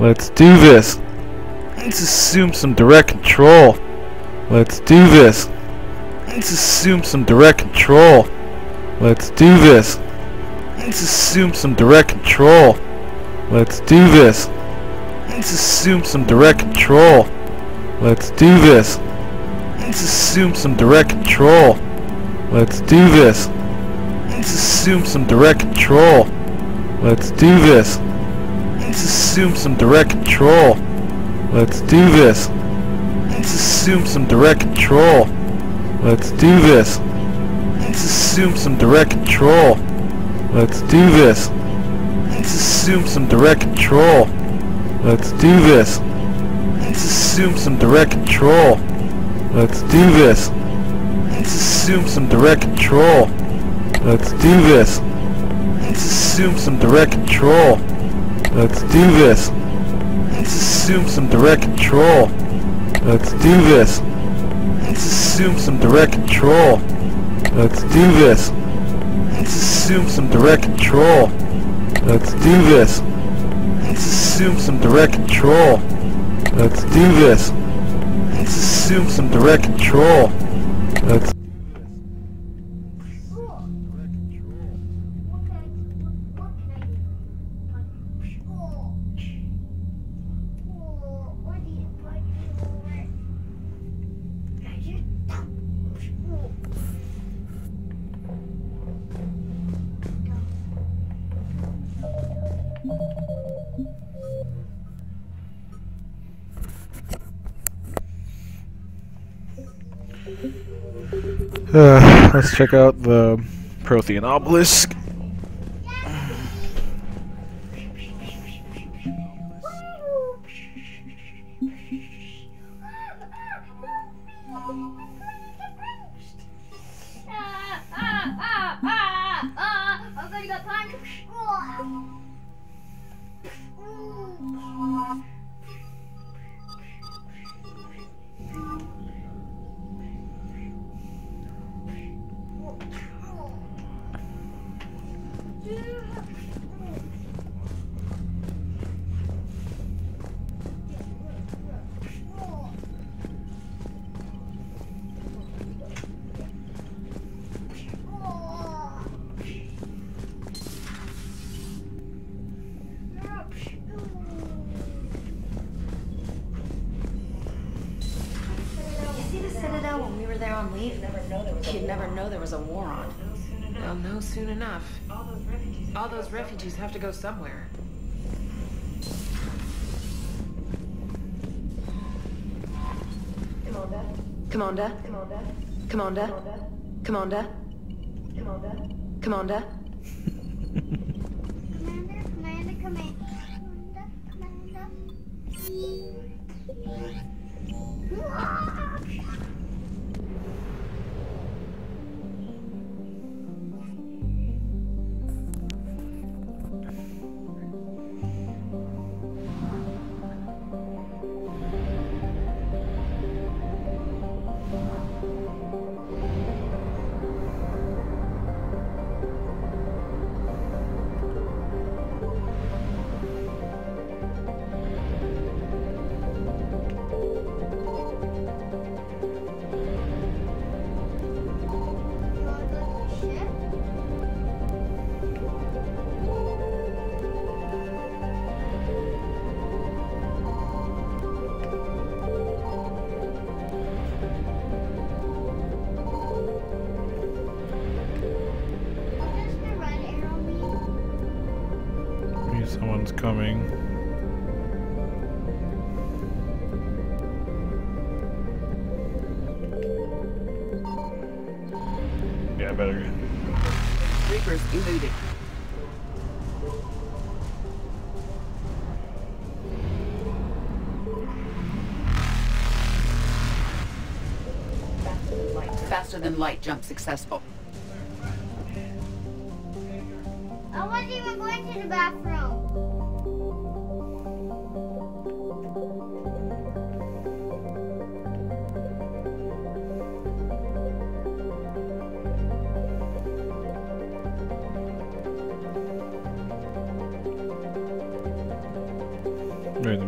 Let's do this. Let's assume some direct control. Let's do this. Let's assume some direct control. Let's do this. Let's assume some direct control. Let's do this. Let's assume some direct control. Let's do this. Let's assume some direct control. Let's do this. Let's assume some direct control. Let's do this. Let's assume some direct control. Let's do this. Let's assume some direct control. Let's do this. Let's assume some direct control. Let's do this. Let's assume some direct control. Let's do this. Let's assume some direct control. Let's do this. Let's assume some direct control. Let's do this. Let's assume some direct control. Let's do this. Let's assume some direct control. Let's do this. Let's assume some direct control. Let's do this. Let's assume some direct control. Let's do this. Let's assume some direct control. Let's do this. Let's assume some direct control. Let's let's check out the Prothean obelisk. When we were there on leave, you'd never know there was a war on. They'll know soon enough. All those refugees have to go somewhere. Commander? Commander? Commander? Commander? Someone's coming. Yeah, I better. Reapers eluded. Faster than light jump successful. I wasn't even going to the bathroom. Wait,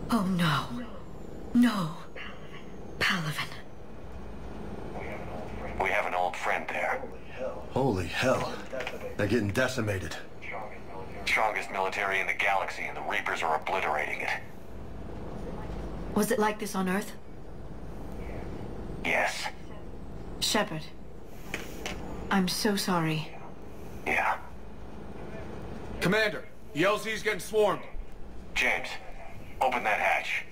Oh no. No. Palavin. We have an old friend there. Holy hell. They're getting decimated. Strongest military in the galaxy, and the Reapers are obliterating it. Was it like this on Earth? Yes. Shepard. I'm so sorry. Yeah. Commander, the LZ's getting swarmed. James, open that hatch.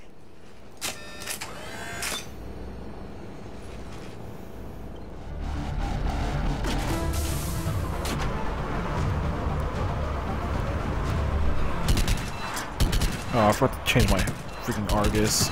Oh, I forgot to change my freaking Argus.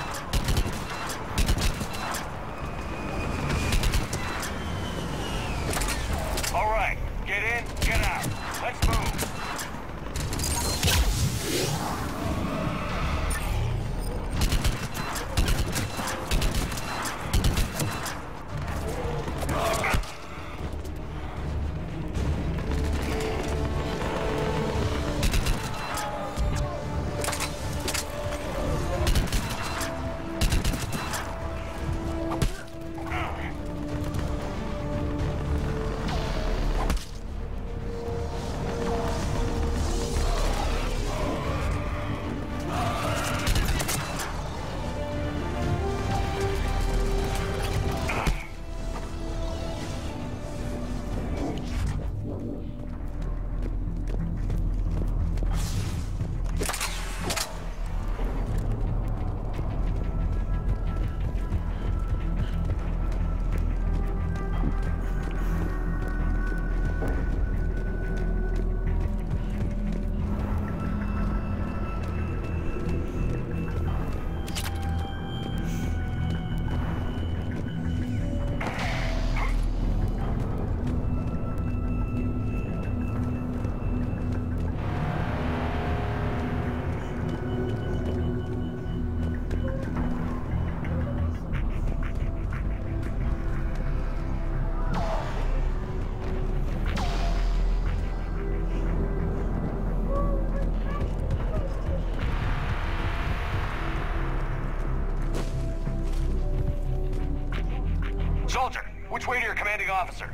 commanding officer.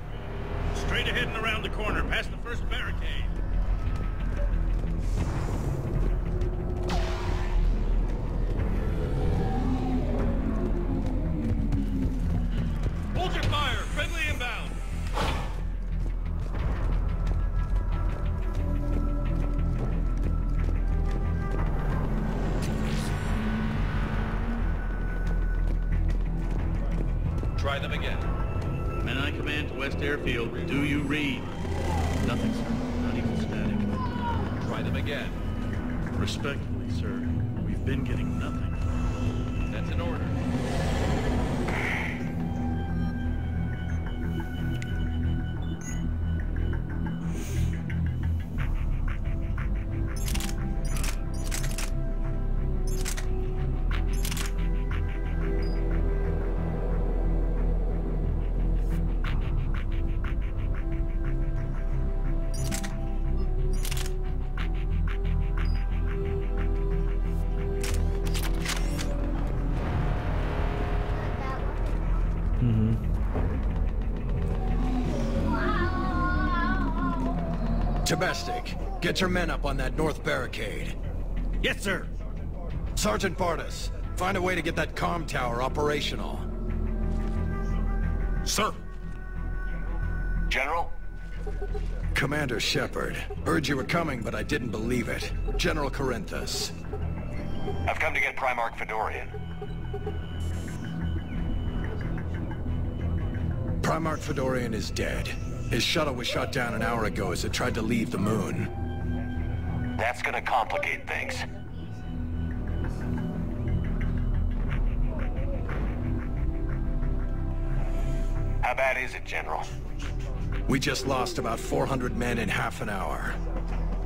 Straight ahead and around the corner, past the first barricade. Hold your fire! Friendly inbound! Try them again. Men I command to West Airfield, do you read? Nothing, sir. Not even static. Try them again. Respectfully, sir, we've been getting nothing. That's an order. Domestic, get your men up on that north barricade. Yes, sir. Sergeant Bartis, find a way to get that comm tower operational. Sir. General? Commander Shepard, heard you were coming, but I didn't believe it. General Corinthus. I've come to get Primarch Fedorian. Primarch Fedorian is dead. His shuttle was shot down an hour ago as it tried to leave the moon. That's gonna complicate things. How bad is it, General? We just lost about 400 men in half an hour.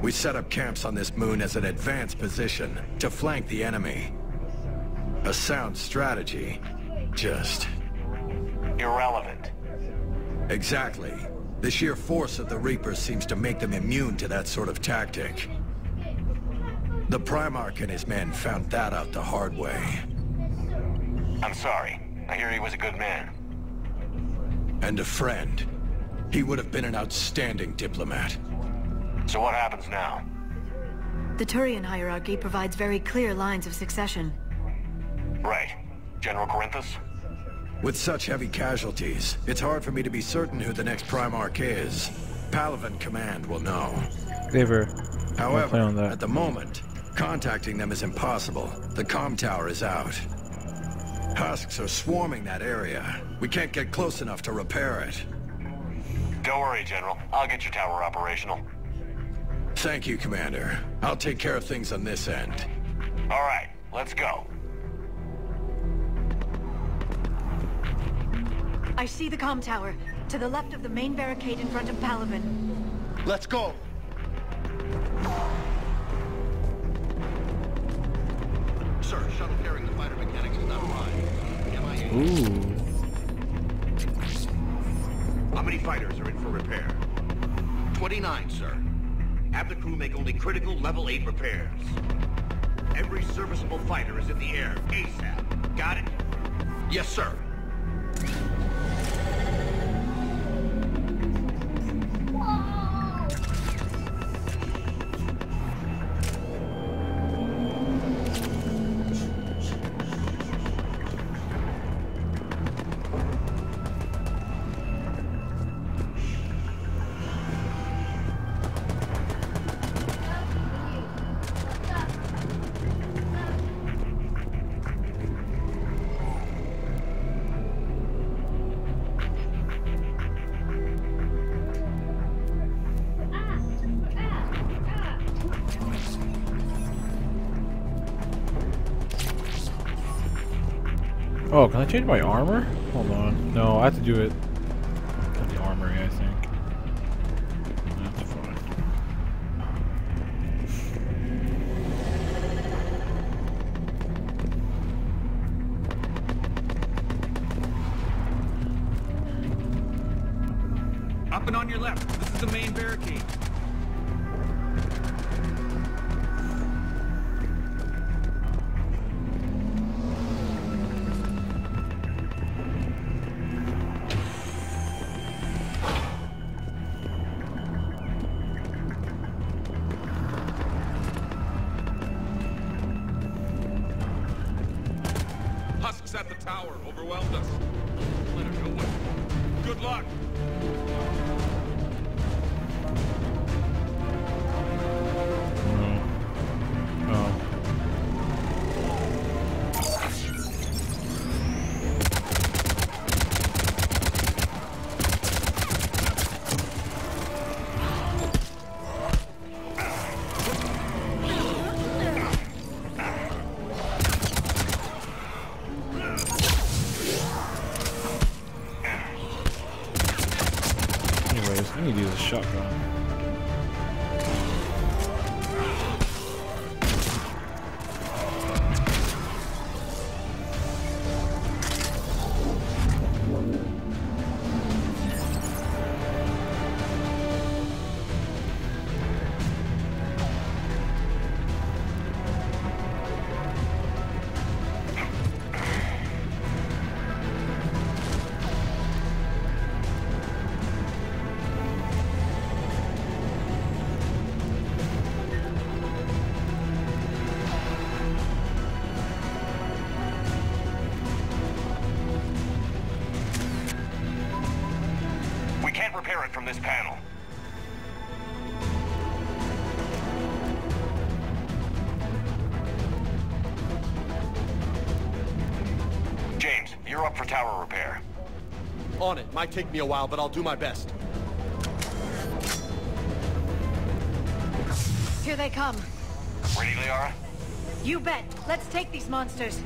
We set up camps on this moon as an advanced position to flank the enemy. A sound strategy. Just... Irrelevant. Exactly. The sheer force of the Reapers seems to make them immune to that sort of tactic. The Primarch and his men found that out the hard way. I'm sorry. I hear he was a good man. And a friend. He would have been an outstanding diplomat. So what happens now? The Turian hierarchy provides very clear lines of succession. Right. General Corinthus? With such heavy casualties, it's hard for me to be certain who the next Primarch is. Palaven Command will know. However, at the moment, contacting them is impossible. The comm tower is out. Husks are swarming that area. We can't get close enough to repair it. Don't worry, General. I'll get your tower operational. Thank you, Commander. I'll take care of things on this end. All right, let's go. I see the comm tower, to the left of the main barricade in front of Palaven. Let's go! Sir, shuttle carrying the fighter mechanics is not fine. MIA. Ooh. How many fighters are in for repair? 29, sir. Have the crew make only critical level 8 repairs. Every serviceable fighter is in the air, ASAP. Got it? Yes, sir. Oh, can I change my armor? Hold on. No, I have to do it at the armory, I think. That's fine. Up and on your left. This is the main barricade. forces at the tower overwhelmed us. Let her go with. Good luck! I need to use a shotgun. Repair it from this panel. James, you're up for tower repair. On it. Might take me a while, but I'll do my best. Here they come. Ready, Liara? You bet. Let's take these monsters.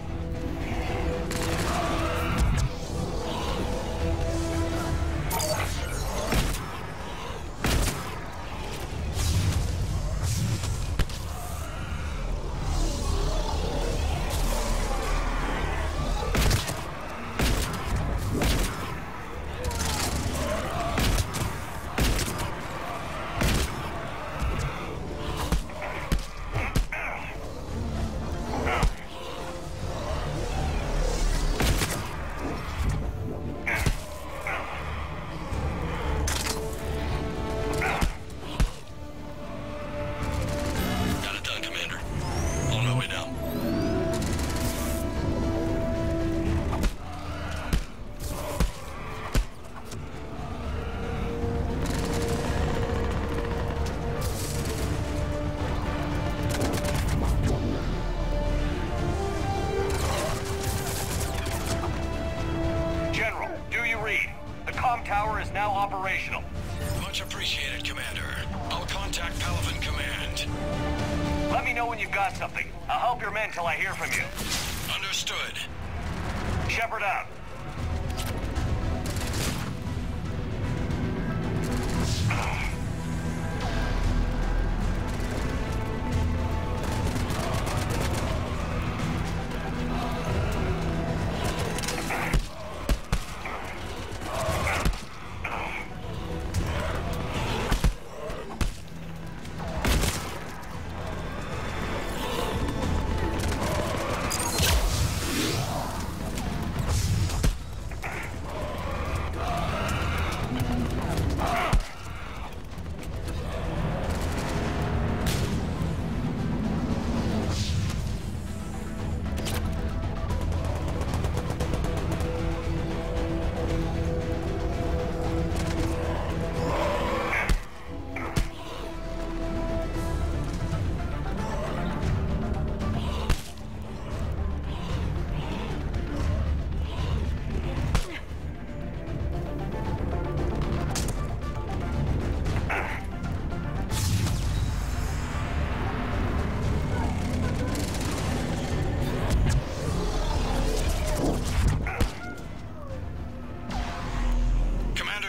Tower is now operational. Much appreciated, Commander. I'll contact Palaven Command. Let me know when you've got something. I'll help your men till I hear from you. Understood. Shepard out.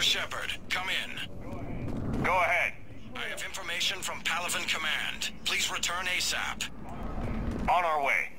Shepard, come in. Go ahead. I have information from Palaven Command. Please return ASAP. On our way.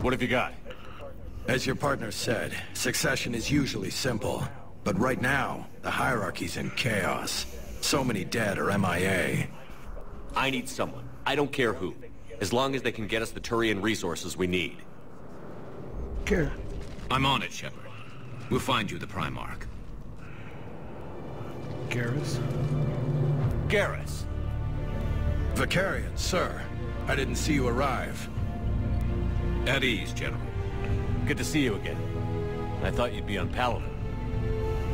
What have you got? As your partner said, succession is usually simple. But right now, the hierarchy's in chaos. So many dead or MIA. I need someone. I don't care who. As long as they can get us the Turian resources we need. Care. I'm on it, Shepard. We'll find you the Primarch. Garrus. Garrus. Vicarian, sir. I didn't see you arrive. At ease, General. Good to see you again. I thought you'd be on Palaven.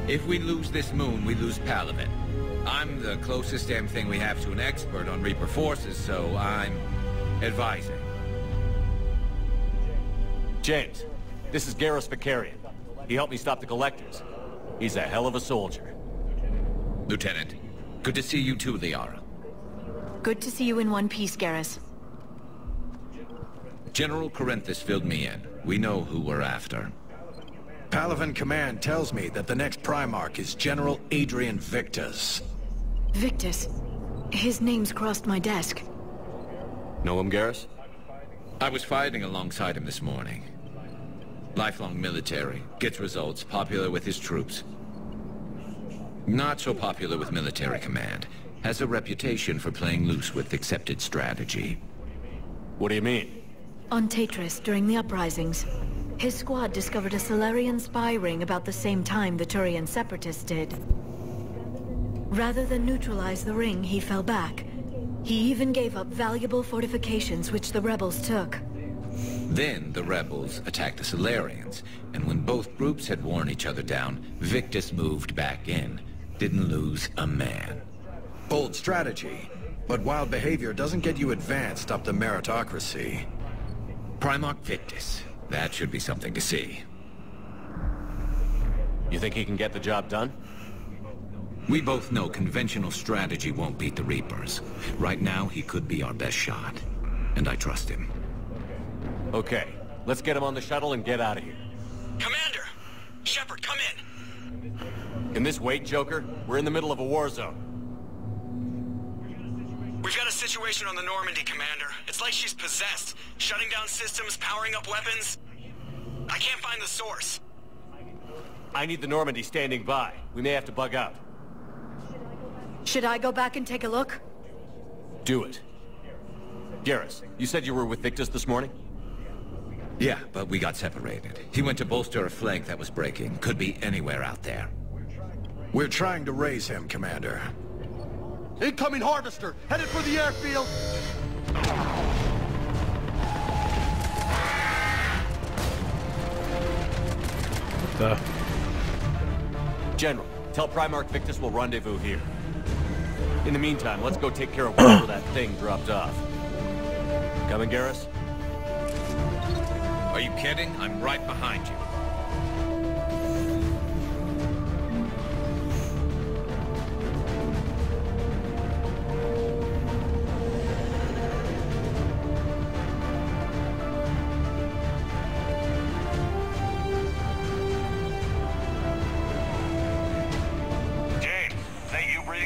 If we lose this moon, we lose Palaven. I'm the closest damn thing we have to an expert on Reaper forces, so I'm advising. James, this is Garrus Vicarian. He helped me stop the Collectors. He's a hell of a soldier. Lieutenant, good to see you too, Liara. Good to see you in one piece, Garrus. General Corinthus filled me in. We know who we're after. Palaven Command tells me that the next Primarch is General Adrian Victus. Victus. His name's crossed my desk. Know him, Garrus? I was fighting alongside him this morning. Lifelong military, gets results, popular with his troops. Not so popular with military command. Has a reputation for playing loose with accepted strategy. What do you mean? On Tatris, during the uprisings, his squad discovered a Solarian spy ring about the same time the Turian separatists did. Rather than neutralize the ring, he fell back. He even gave up valuable fortifications which the rebels took. Then the rebels attacked the Solarians, and when both groups had worn each other down, Victus moved back in. Didn't lose a man. Bold strategy, but wild behavior doesn't get you advanced up the meritocracy. Primarch Victus. That should be something to see. You think he can get the job done? We both know conventional strategy won't beat the Reapers. Right now, he could be our best shot. And I trust him. Okay, let's get him on the shuttle and get out of here. Commander! Shepard, come in! Can this wait, Joker? We're in the middle of a war zone. We've got a situation on the Normandy, Commander. It's like she's possessed. Shutting down systems, powering up weapons. I can't find the source. I need the Normandy standing by. We may have to bug out. Should I go back and take a look? Do it. Garrus, you said you were with Victus this morning? Yeah, but we got separated. He went to bolster a flank that was breaking. Could be anywhere out there. We're trying to raise him, Commander. Incoming Harvester! Headed for the airfield! What the? General, tell Primarch Victus we'll rendezvous here. In the meantime, let's go take care of whatever that thing dropped off. Coming, Garrus? Are you kidding? I'm right behind you.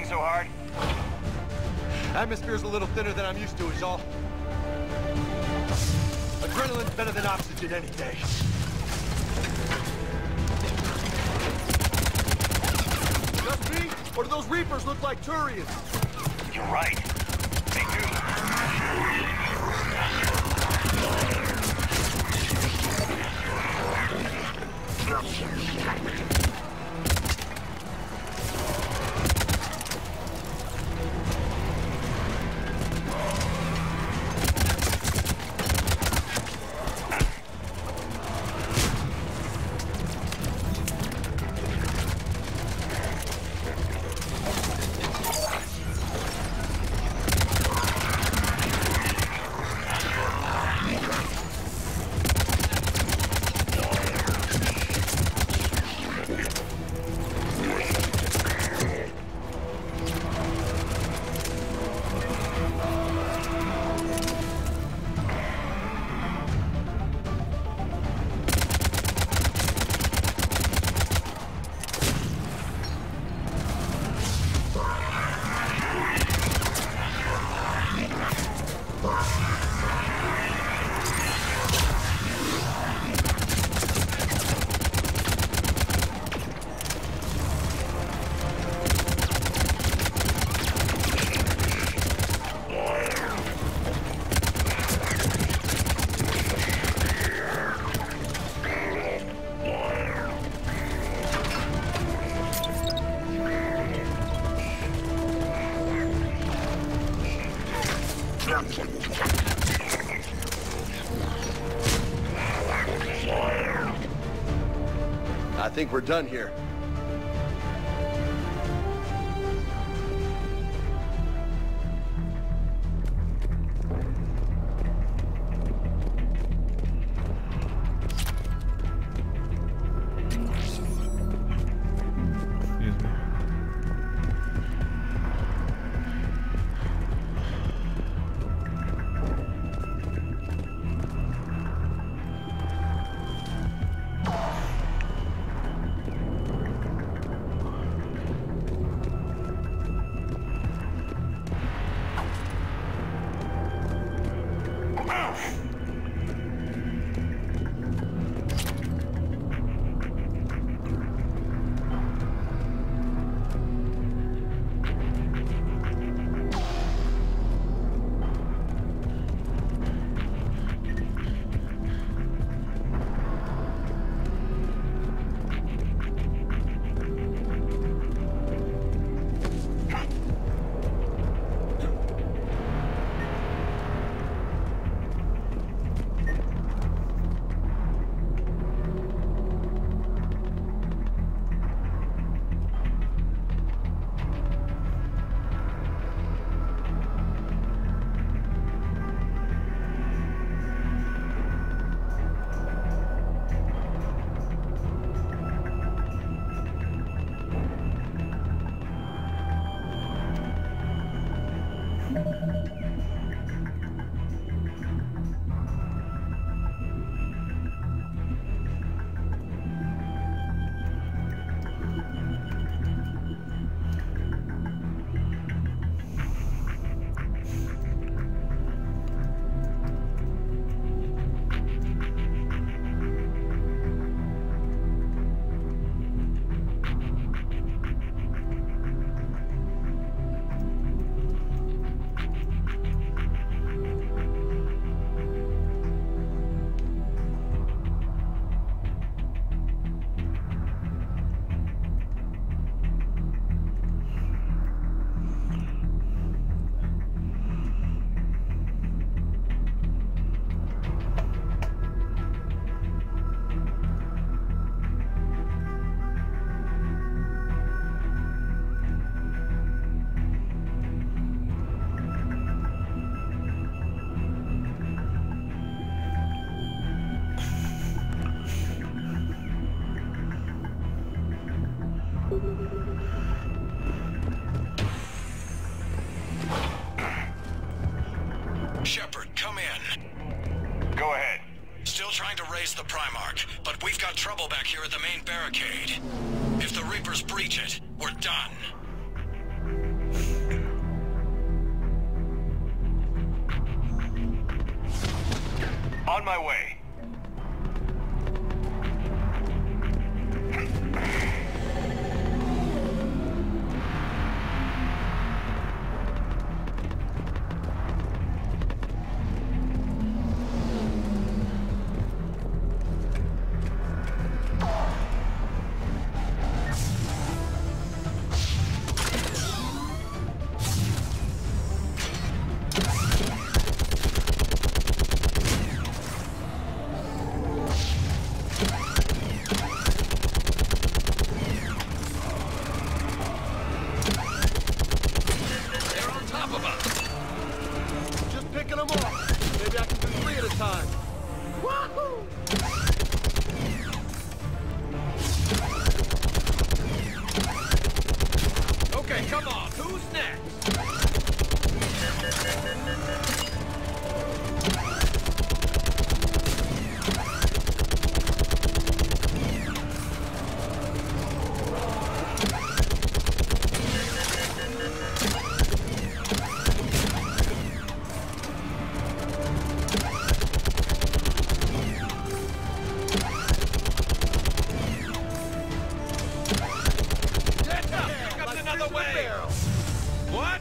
So hard? Atmosphere's a little thinner than I'm used to, is all. Adrenaline's better than oxygen any day. Just me? Or do those Reapers look like Turians? You're right. They do. I think we're done here. Shepard, come in. Go ahead. Still trying to raise the Primarch, but we've got trouble back here at the main barricade. If the Reapers breach it, we're done. On my way. Picking them off. Maybe I can do 3 at a time. Wahoo! Okay, come on. Who's next? What?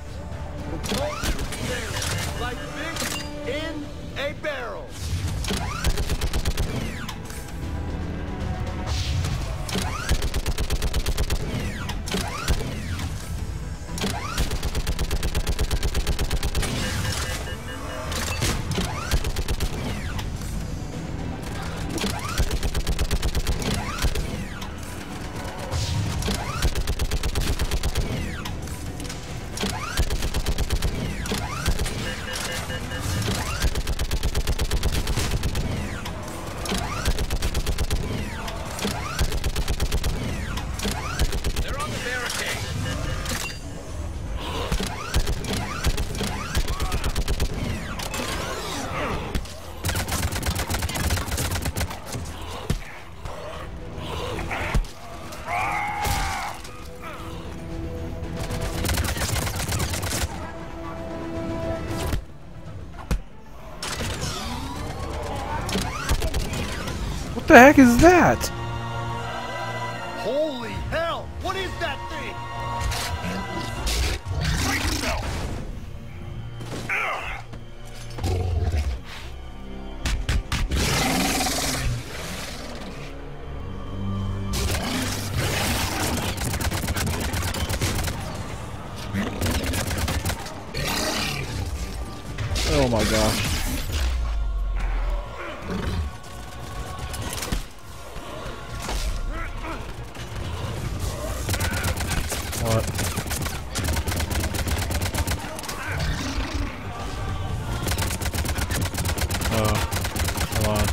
the heck is that? Holy hell! What is that thing? Oh my gosh. What? Oh, come on.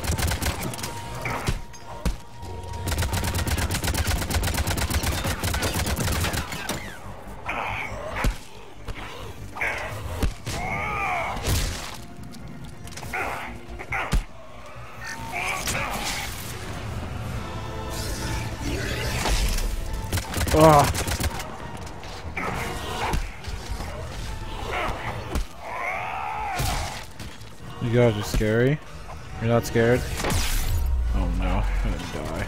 Ah. You guys are scary. You're not scared? Oh no, I'm gonna die.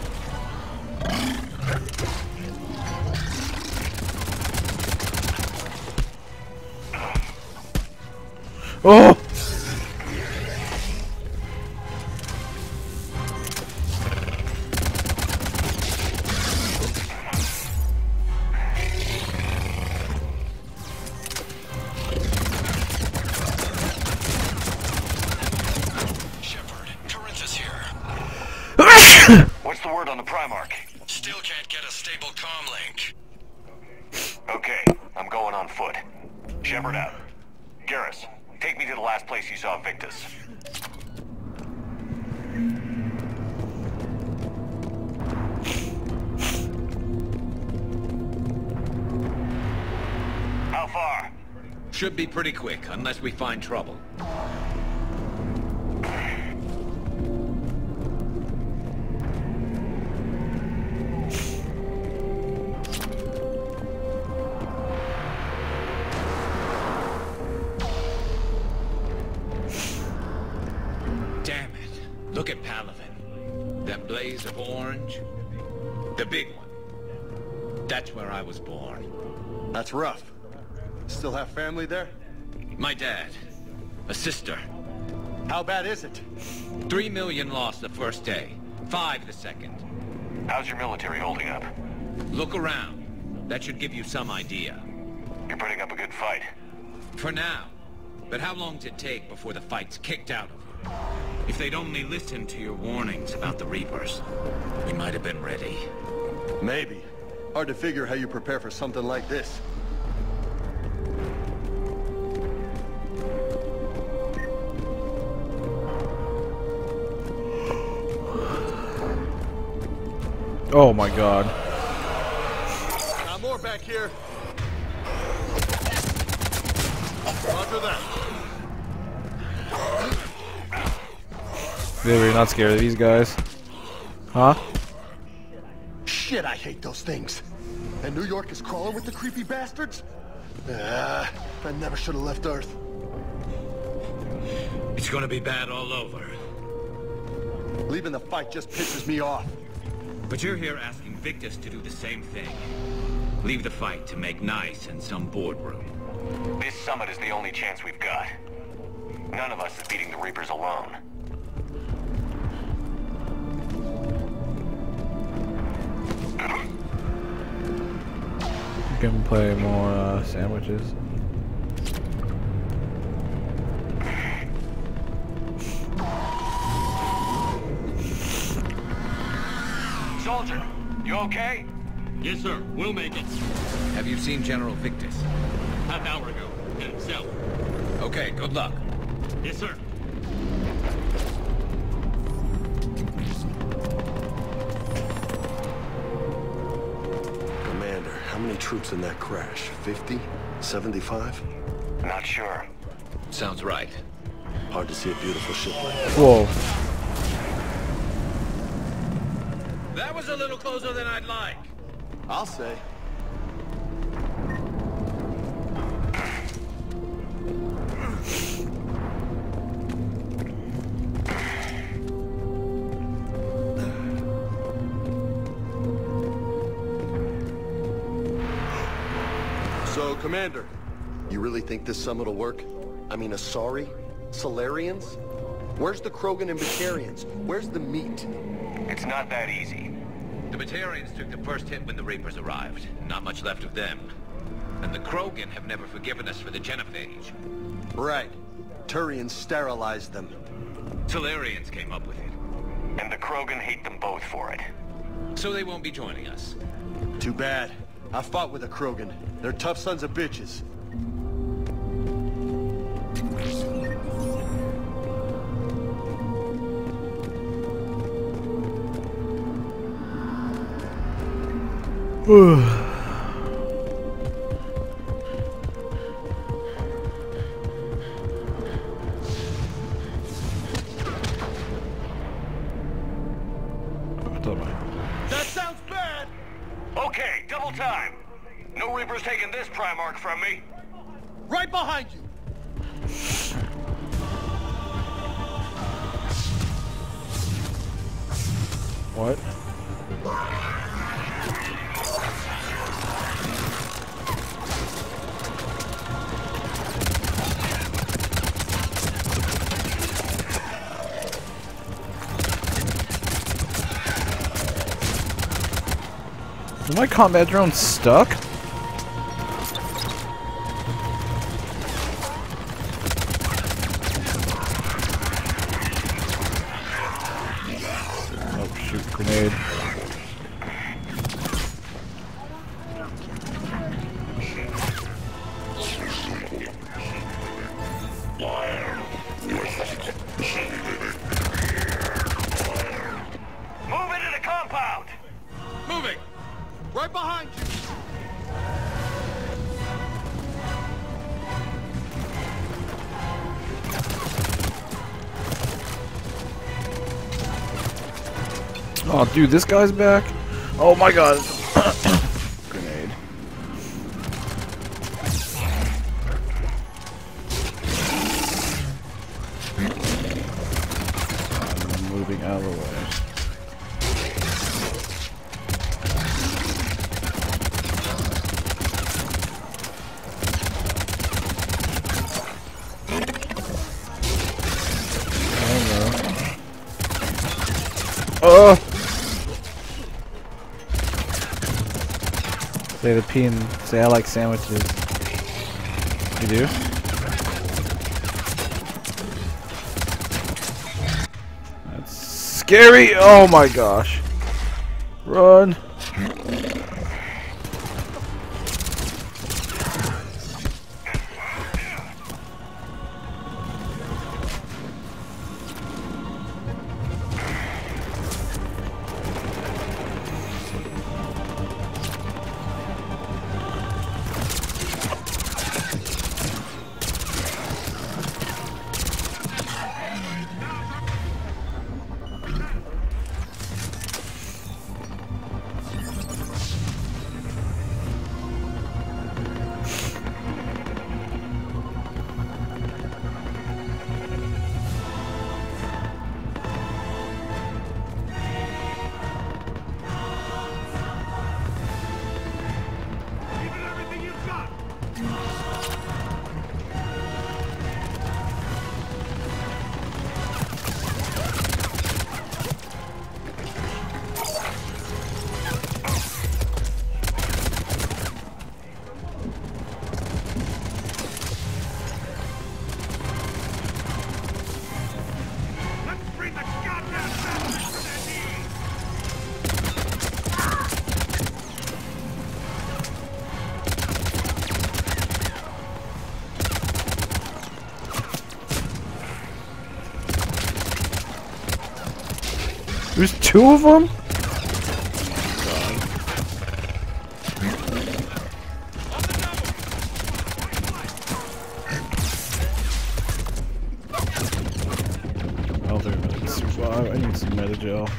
Oh! What's the word on the Primarch? Still can't get a stable comm link. Okay, I'm going on foot. Shepard out. Garrus, take me to the last place you saw Victus. How far? Should be pretty quick, unless we find trouble. Damn it. Look at Palaven. That blaze of orange. The big one. That's where I was born. That's rough. Still have family there? My dad. A sister. How bad is it? 3 million lost the first day. 5 the second. How's your military holding up? Look around. That should give you some idea. You're putting up a good fight. For now. But how long does it take before the fight's kicked out of you? If they'd only listened to your warnings about the Reapers, we might have been ready. Maybe. Hard to figure how you prepare for something like this. Oh my god. Got more back here. Roger that. Yeah, you're not scared of these guys. Huh? Shit, I hate those things. And New York is crawling with the creepy bastards? I never should have left Earth. It's gonna be bad all over. Leaving the fight just pisses me off. But you're here asking Victus to do the same thing. Leave the fight to make nice in some boardroom. This summit is the only chance we've got. None of us is beating the Reapers alone. You can play more sandwiches. Soldier, you okay? Yes, sir. We'll make it. Have you seen General Victus? Half hour ago. And south. Okay, good luck. Yes, sir. Commander, how many troops in that crash? 50? 75? Not sure. Sounds right. Hard to see a beautiful ship like that. Whoa. That was a little closer than I'd like. I'll say. Commander, you really think this summit will work? I mean, Asari? Solarians? Where's the Krogan and Batarians? Where's the meat? It's not that easy. The Batarians took the first hit when the Reapers arrived. Not much left of them. And the Krogan have never forgiven us for the genophage. Right. Turians sterilized them. Solarians came up with it. And the Krogan hate them both for it. So they won't be joining us. Too bad. I fought with a Krogan. They're tough sons of bitches. That sounds bad! Okay, double time! No Reapers taking this Primarch from me! Right behind you! What? Is my combat drone stuck? Oh shoot, grenade. Move into the compound! Moving! Right behind you! Oh dude, this guy's back? Oh my god. Grenade. I'm moving out of the way. Oh! Say the P and say I like sandwiches. You do? That's scary! Oh my gosh. Run! There's two of them? Oh, they're gonna survive. I need some metagel.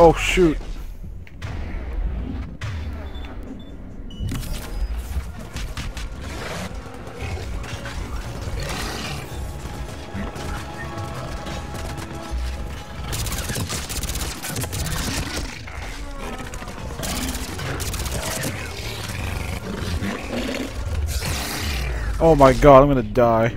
Oh shoot. Oh my god, I'm gonna die.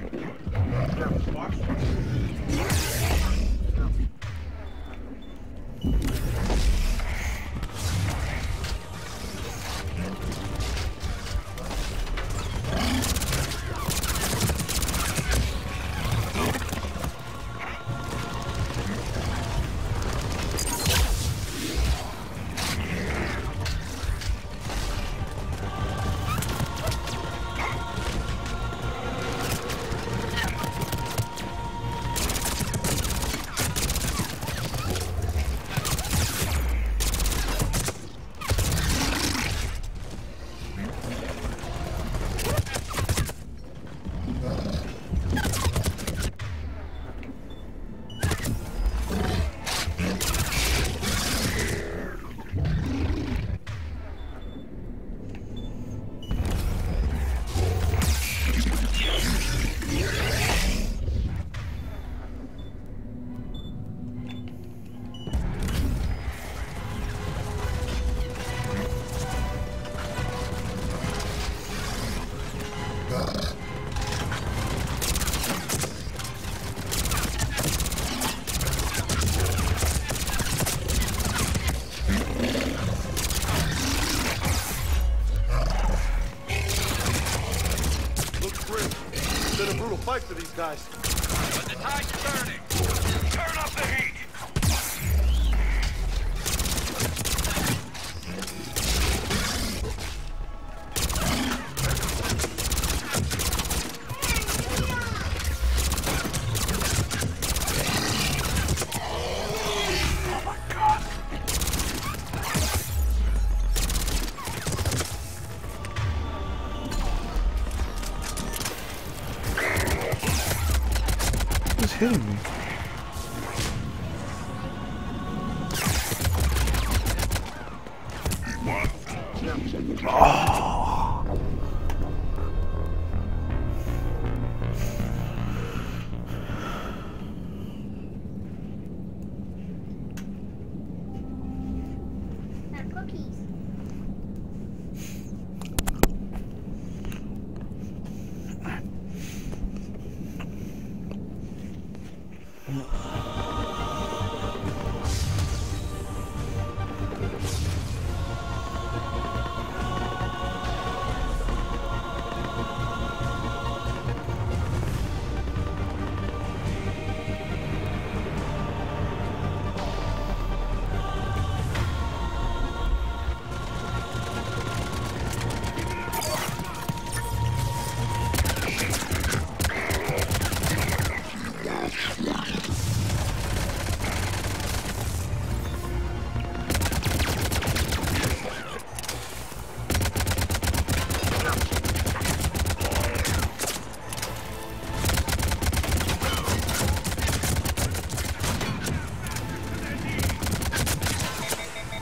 Fight for these guys. But the tide's turning. Turn up the heat. Oh my god. Who's hitting me? Oh. Cookies.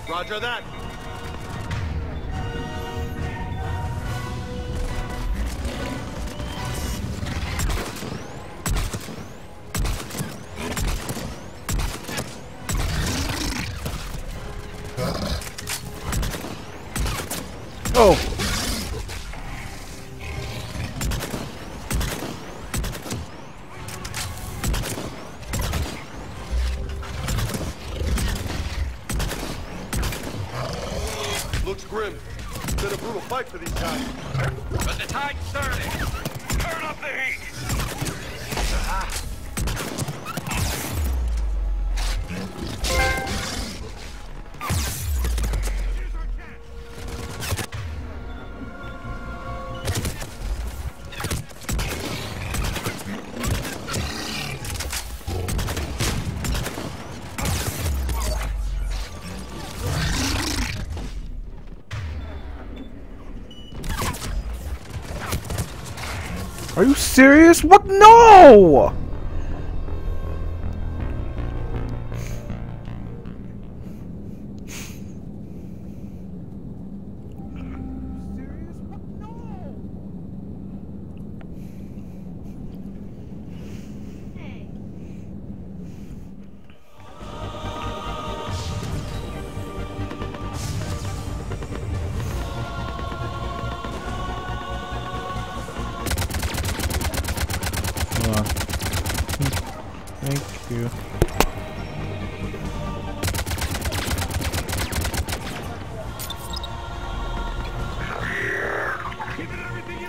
Roger that. Oh. Looks grim. Been a brutal fight for these guys. But the tide's turning. Turn up the heat. Are you serious? What? No!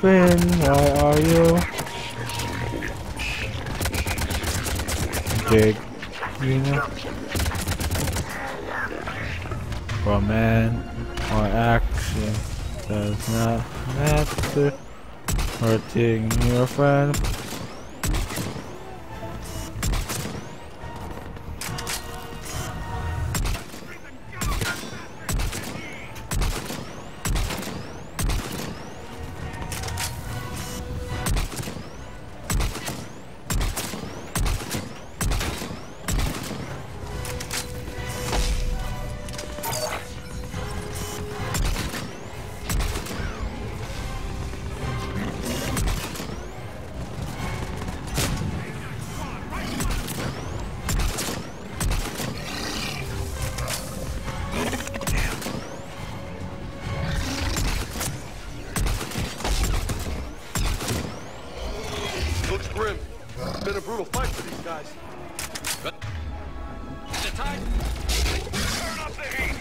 Finn, why are you? Big, you know? For man or action does not matter. Hurting your friend. Looks grim. It's been a brutal fight for these guys. The tide. Turn up the heat.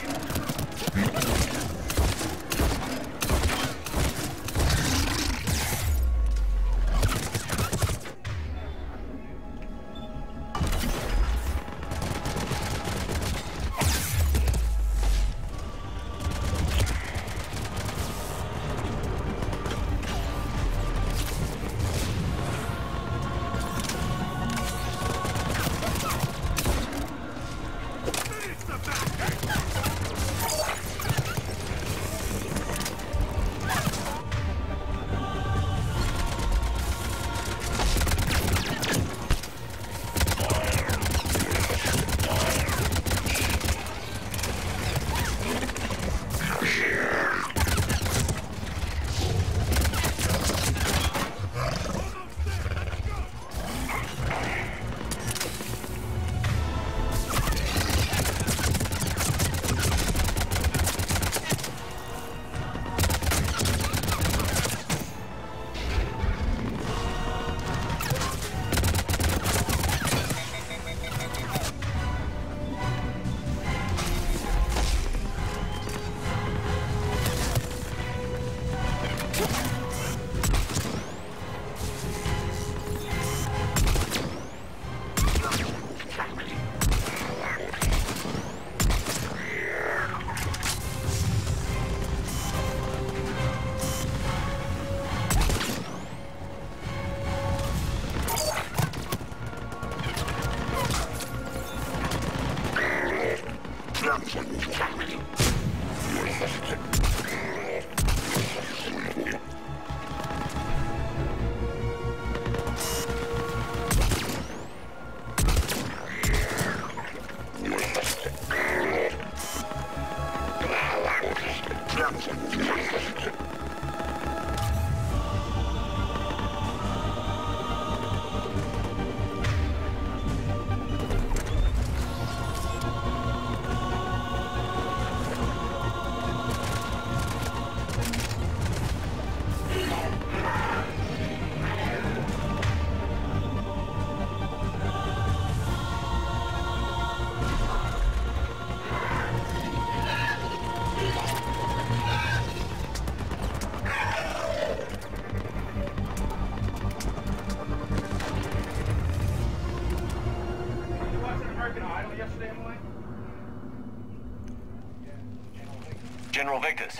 General Victus.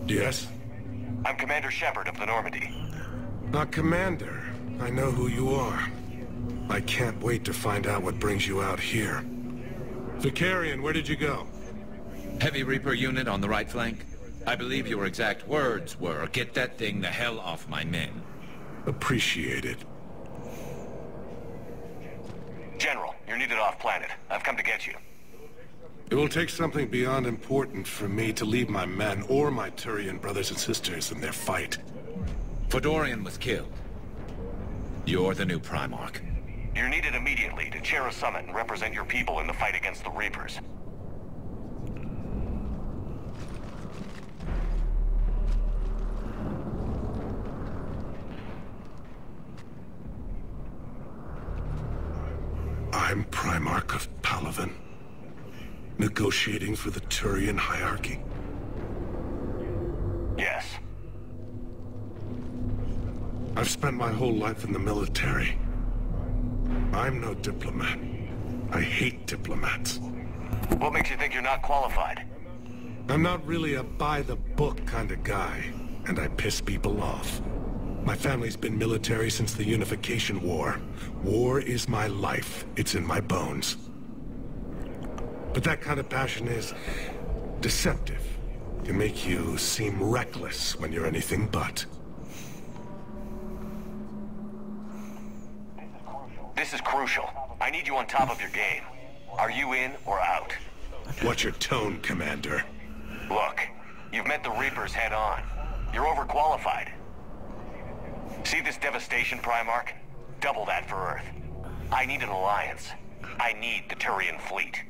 Yes? I'm Commander Shepard of the Normandy. Not Commander. I know who you are. I can't wait to find out what brings you out here. Vicarian, where did you go? Heavy Reaper unit on the right flank. I believe your exact words were, "Get that thing the hell off my men." Appreciate it. General, you're needed off-planet. I've come to get you. It will take something beyond important for me to leave my men or my Turian brothers and sisters in their fight. Fedorian was killed. You're the new Primarch. You're needed immediately to chair a summit and represent your people in the fight against the Reapers. I'm Primarch of Palaven, negotiating for the Turian hierarchy. Yes. I've spent my whole life in the military. I'm no diplomat. I hate diplomats. What makes you think you're not qualified? I'm not really a by-the-book kind of guy, and I piss people off. My family's been military since the Unification War. War is my life. It's in my bones. But that kind of passion is deceptive. It can make you seem reckless when you're anything but. This is crucial. I need you on top of your game. Are you in or out? What's your tone, Commander? Look, you've met the Reapers head on. You're overqualified. See this devastation, Primarch? Double that for Earth. I need an alliance. I need the Turian fleet.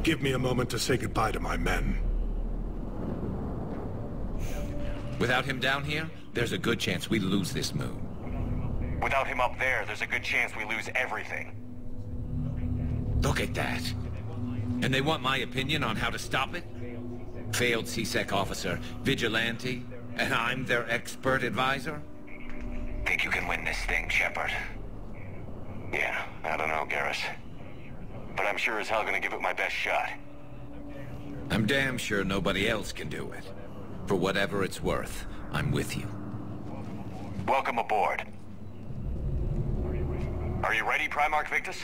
Give me a moment to say goodbye to my men. Without him down here, there's a good chance we lose this moon. Without him up there's a good chance we lose everything. Look at that. And they want my opinion on how to stop it? Failed C-Sec officer, vigilante, and I'm their expert advisor? Think you can win this thing, Shepard? Yeah, I don't know, Garrus. But I'm sure as hell gonna give it my best shot. I'm damn sure nobody else can do it. For whatever it's worth, I'm with you. Welcome aboard. Are you ready, Primarch Victus?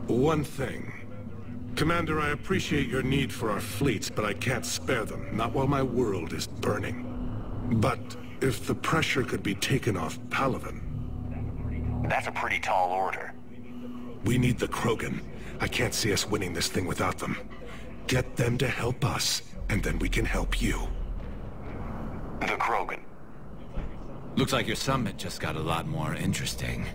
One thing. Commander, I appreciate your need for our fleets, but I can't spare them, not while my world is burning. But if the pressure could be taken off Palaven... That's a pretty tall order. We need the Krogan. I can't see us winning this thing without them. Get them to help us, and then we can help you. The Krogan. Looks like your summit just got a lot more interesting.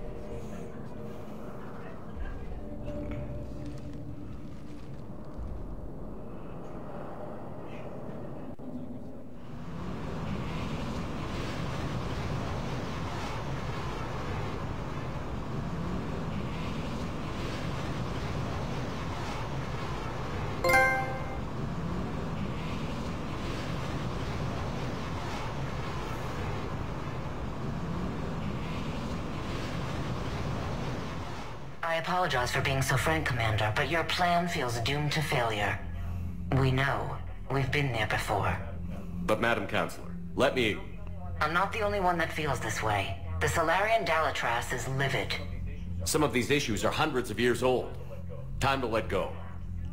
I apologize for being so frank, Commander, but your plan feels doomed to failure. We know. We've been there before. But Madam Counselor, let me... I'm not the only one that feels this way. The Solarian Dalatras is livid. Some of these issues are hundreds of years old. Time to let go.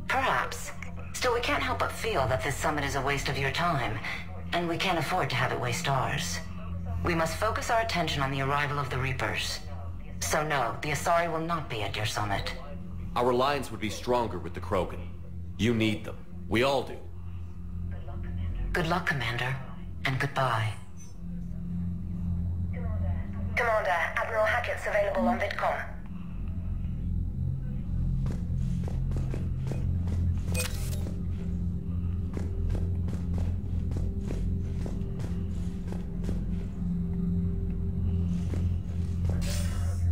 Perhaps. Still, we can't help but feel that this summit is a waste of your time, and we can't afford to have it waste ours. We must focus our attention on the arrival of the Reapers. So no, the Asari will not be at your summit. Our alliance would be stronger with the Krogan. You need them. We all do. Good luck, Commander, and goodbye. Commander, Admiral Hackett's available on VidCom.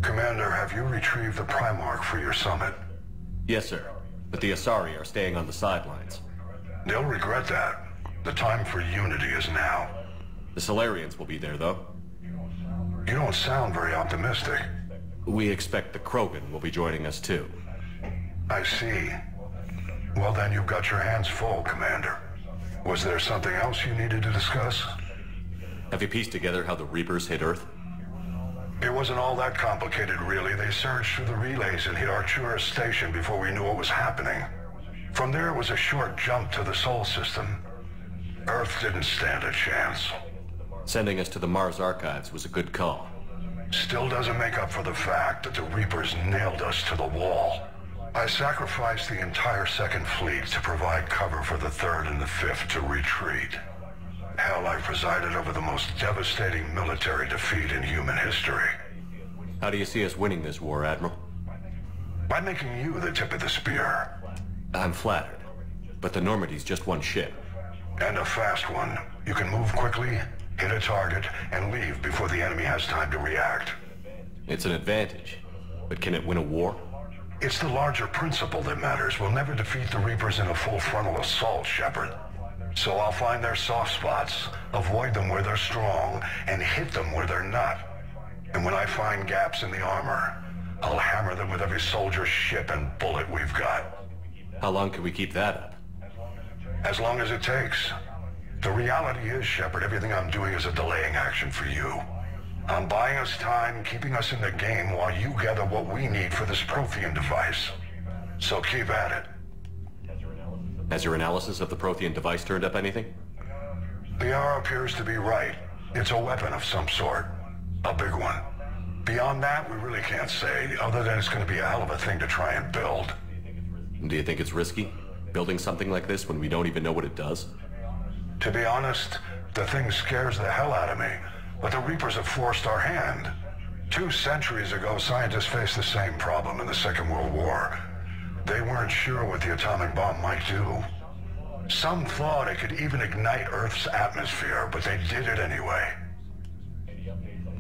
Commander, have you retrieved the Primarch for your summit? Yes, sir. But the Asari are staying on the sidelines. They'll regret that. The time for unity is now. The Solarians will be there, though. You don't sound very optimistic. We expect the Krogan will be joining us, too. I see. Well, then you've got your hands full, Commander. Was there something else you needed to discuss? Have you pieced together how the Reapers hit Earth? It wasn't all that complicated, really. They surged through the relays and hit Artura Station before we knew what was happening. From there, it was a short jump to the Sol system. Earth didn't stand a chance. Sending us to the Mars Archives was a good call. Still doesn't make up for the fact that the Reapers nailed us to the wall. I sacrificed the entire Second Fleet to provide cover for the Third and the Fifth to retreat. Hell, I presided over the most devastating military defeat in human history. How do you see us winning this war, Admiral? By making you the tip of the spear. I'm flattered, but the Normandy's just one ship. And a fast one. You can move quickly, hit a target, and leave before the enemy has time to react. It's an advantage, But can it win a war? It's the larger principle that matters. We'll never defeat the Reapers in a full frontal assault, Shepard. So I'll find their soft spots, avoid them where they're strong, and hit them where they're not. And when I find gaps in the armor, I'll hammer them with every soldier, ship, and bullet we've got. How long can we keep that up? As long as it takes. The reality is, Shepard, everything I'm doing is a delaying action for you. I'm buying us time, keeping us in the game while you gather what we need for this Prothean device. So keep at it. Has your analysis of the Prothean device turned up anything? The R appears to be right. It's a weapon of some sort. A big one. Beyond that, we really can't say, other than it's going to be a hell of a thing to try and build. Do you think it's risky, building something like this when we don't even know what it does? To be honest, the thing scares the hell out of me. But the Reapers have forced our hand. 2 centuries ago, scientists faced the same problem in the Second World War. They weren't sure what the atomic bomb might do. Some thought it could even ignite Earth's atmosphere, but they did it anyway.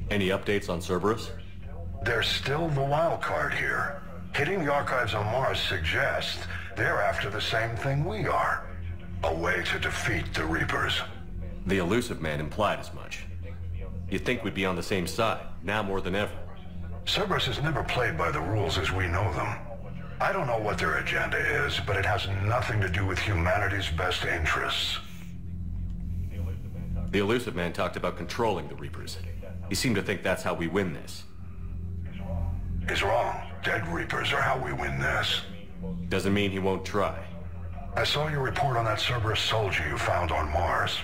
Any updates on Cerberus? They're still the wild card here. Hitting the archives on Mars suggests they're after the same thing we are. A way to defeat the Reapers. The Elusive Man implied as much. You'd think we'd be on the same side, now more than ever. Cerberus has never played by the rules as we know them. I don't know what their agenda is, but it has nothing to do with humanity's best interests. The Elusive Man talked about controlling the Reapers. He seemed to think that's how we win this. He's wrong. Dead Reapers are how we win this. Doesn't mean he won't try. I saw your report on that Cerberus soldier you found on Mars.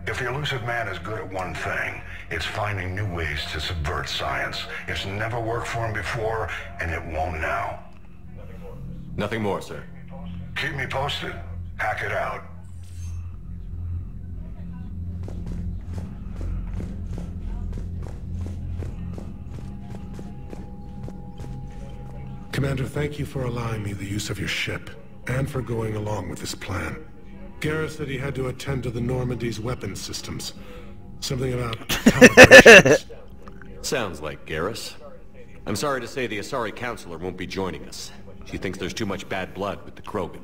If the Elusive Man is good at one thing, it's finding new ways to subvert science. It's never worked for him before, and it won't now. Nothing more, sir. Keep me posted. Hack it out. Commander, thank you for allowing me the use of your ship, and for going along with this plan. Garrus said he had to attend to the Normandy's weapons systems. Something about calibrations. Sounds like Garrus. I'm sorry to say the Asari Counselor won't be joining us. She thinks there's too much bad blood with the Krogan.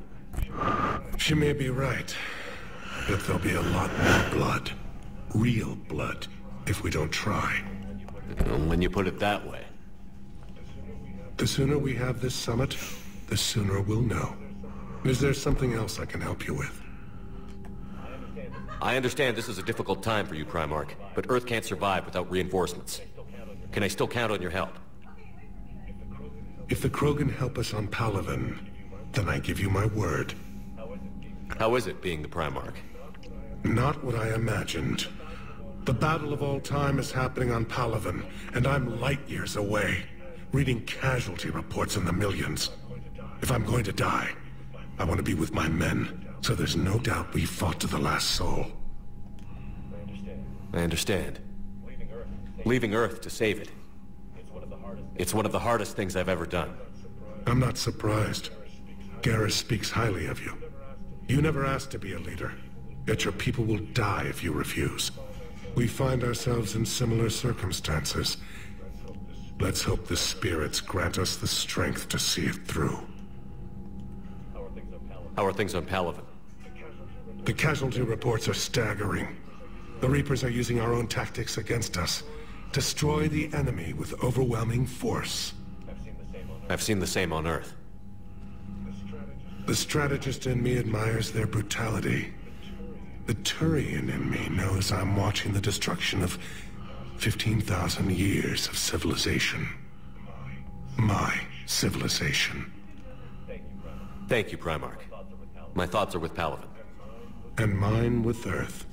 She may be right, but there'll be a lot more blood. Real blood, if we don't try. When you put it that way. The sooner we have this summit, the sooner we'll know. Is there something else I can help you with? I understand this is a difficult time for you, Primarch, but Earth can't survive without reinforcements. Can I still count on your help? If the Krogan help us on Palaven, then I give you my word. How is it being the Primarch? Not what I imagined. The battle of all time is happening on Palaven, and I'm light years away, reading casualty reports in the millions. If I'm going to die, I want to be with my men, so there's no doubt we fought to the last soul. I understand. Leaving Earth to save it. It's one of the hardest things I've ever done. I'm not surprised. Garrus speaks highly of you. You never asked to be a leader, yet your people will die if you refuse. We find ourselves in similar circumstances. Let's hope the spirits grant us the strength to see it through. How are things on Palaven? The casualty reports are staggering. The Reapers are using our own tactics against us. Destroy the enemy with overwhelming force. I've seen the same on Earth. The strategist in me admires their brutality. The Turian in me knows I'm watching the destruction of 15,000 years of civilization. My civilization. Thank you, Primarch. My thoughts are with Palaven. And mine with Earth.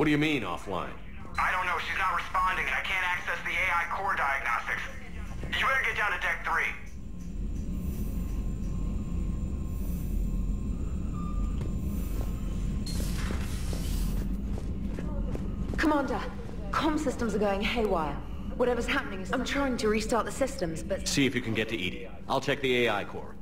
What do you mean, offline? I don't know. She's not responding, and I can't access the AI core diagnostics. You better get down to Deck 3. Commander, comm systems are going haywire. Whatever's happening is... I'm trying to restart the systems, but... See if you can get to Edie. I'll check the AI core.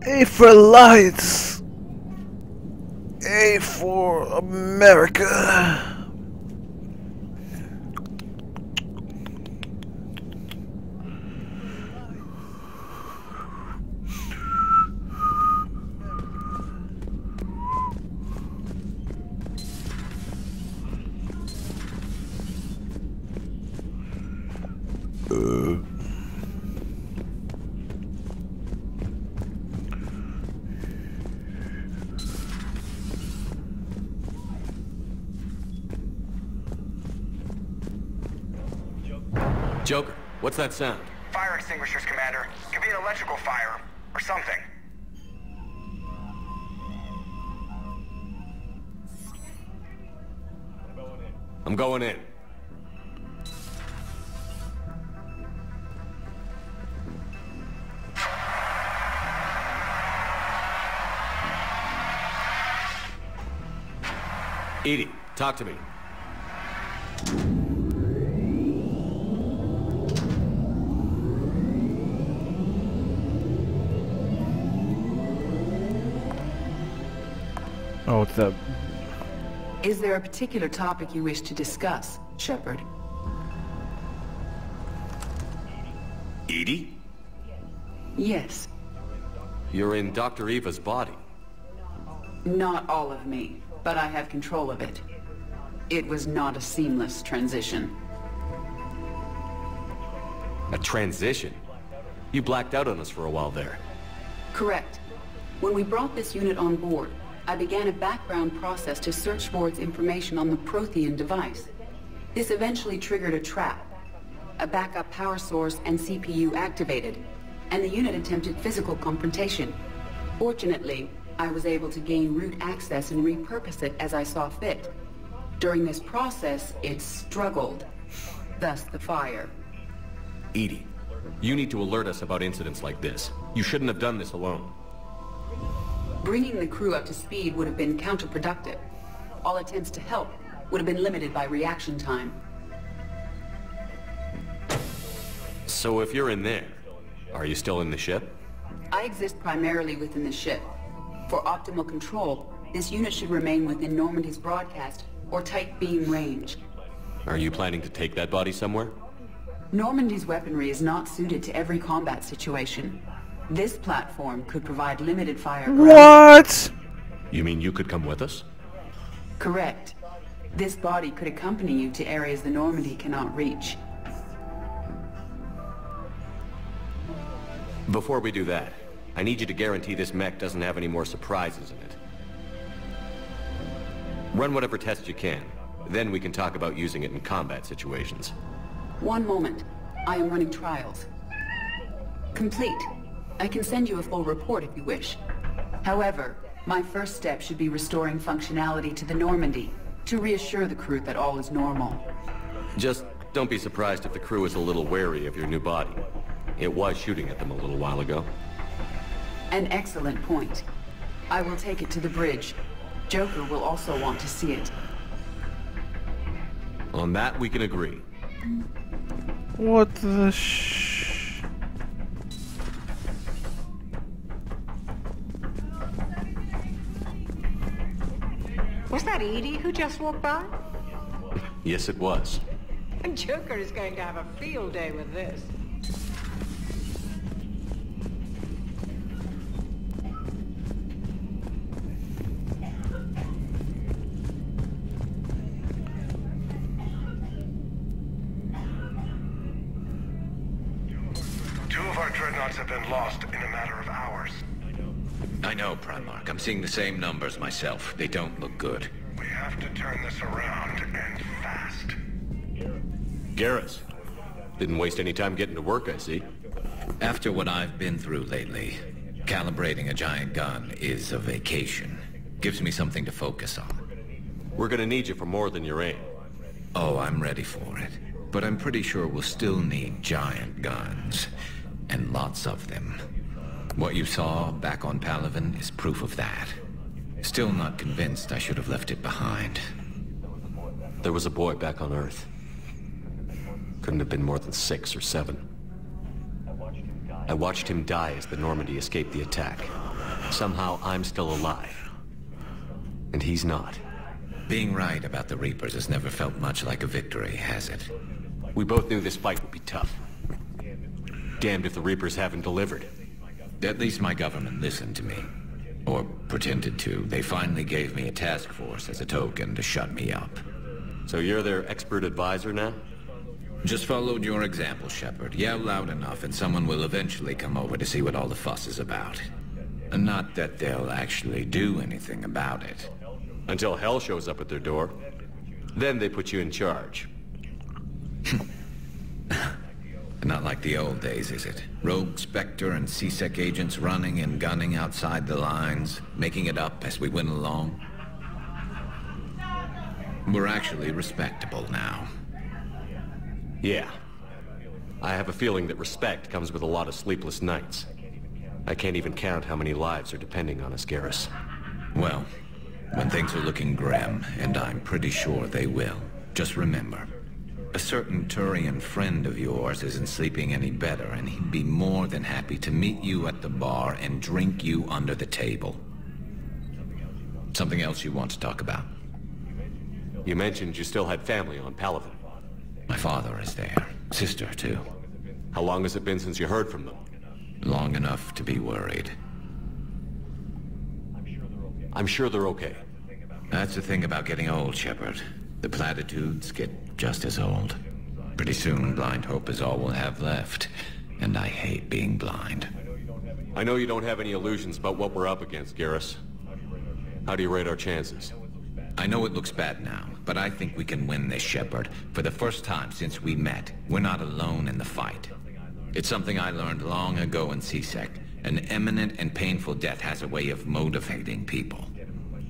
A for lights. A for America. Joker, what's that sound? Fire extinguishers, Commander. Could be an electrical fire, or something. I'm going in. Edie, talk to me. Oh, what's up? Is there a particular topic you wish to discuss, Shepard? Edie? Yes. You're in Dr. Eva's body. Not all of me, but I have control of it. It was not a seamless transition. A transition? You blacked out on us for a while there. Correct. When we brought this unit on board, I began a background process to search for its information on the Prothean device. This eventually triggered a trap. A backup power source and CPU activated, and the unit attempted physical confrontation. Fortunately, I was able to gain root access and repurpose it as I saw fit. During this process, it struggled. Thus the fire. Edie, you need to alert us about incidents like this. You shouldn't have done this alone. Bringing the crew up to speed would have been counterproductive. All attempts to help would have been limited by reaction time. So if you're in there, are you still in the ship? I exist primarily within the ship. For optimal control, this unit should remain within Normandy's broadcast or tight beam range. Are you planning to take that body somewhere? Normandy's weaponry is not suited to every combat situation. This platform could provide limited fire ground. What? You mean you could come with us? Correct. This body could accompany you to areas the Normandy cannot reach. Before we do that, I need you to guarantee this mech doesn't have any more surprises in it. Run whatever tests you can. Then we can talk about using it in combat situations. One moment. I am running trials. Complete. I can send you a full report if you wish. However, my first step should be restoring functionality to the Normandy to reassure the crew that all is normal. Just don't be surprised if the crew is a little wary of your new body. It was shooting at them a little while ago. An excellent point. I will take it to the bridge. Joker will also want to see it. On that, we can agree. What the Was that Edie who just walked by? Yes, it was. Joker is going to have a field day with this. Two of our dreadnoughts have been lost in a matter of hours. I know, Primarch. I'm seeing the same numbers myself. They don't look good. We have to turn this around, and fast. Garrus. Didn't waste any time getting to work, I see. After what I've been through lately, calibrating a giant gun is a vacation. Gives me something to focus on. We're gonna need you for more than your aim. Oh, I'm ready for it. But I'm pretty sure we'll still need giant guns. And lots of them. What you saw back on Palaven is proof of that. Still not convinced I should have left it behind. There was a boy back on Earth. Couldn't have been more than 6 or 7. I watched him die as the Normandy escaped the attack. Somehow I'm still alive. And he's not. Being right about the Reapers has never felt much like a victory, has it? We both knew this fight would be tough. Damned if the Reapers haven't delivered. At least my government listened to me. Or pretended to. They finally gave me a task force as a token to shut me up. So you're their expert advisor now? Just followed your example, Shepard. Yell loud enough and someone will eventually come over to see what all the fuss is about. Not that they'll actually do anything about it. Until hell shows up at their door. Then they put you in charge. Not like the old days, is it? Rogue Spectre and C-Sec agents running and gunning outside the lines, making it up as we went along. We're actually respectable now. Yeah. I have a feeling that respect comes with a lot of sleepless nights. I can't even count how many lives are depending on us, Garrus. Well, when things are looking grim, and I'm pretty sure they will, just remember, a certain Turian friend of yours isn't sleeping any better, and he'd be more than happy to meet you at the bar and drink you under the table. Something else you want to talk about? You mentioned you still had family on Palaven. My father is there. Sister, too. How long has it been since you heard from them? Long enough to be worried. I'm sure they're okay. That's the thing about getting old, Shepard. The platitudes get just as old. Pretty soon, blind hope is all we'll have left. And I hate being blind. I know you don't have any illusions about what we're up against, Garrus. How do you rate our chances? I know it looks bad now, but I think we can win this, Shepard. For the first time since we met, we're not alone in the fight. It's something I learned long ago in C-Sec. An imminent and painful death has a way of motivating people.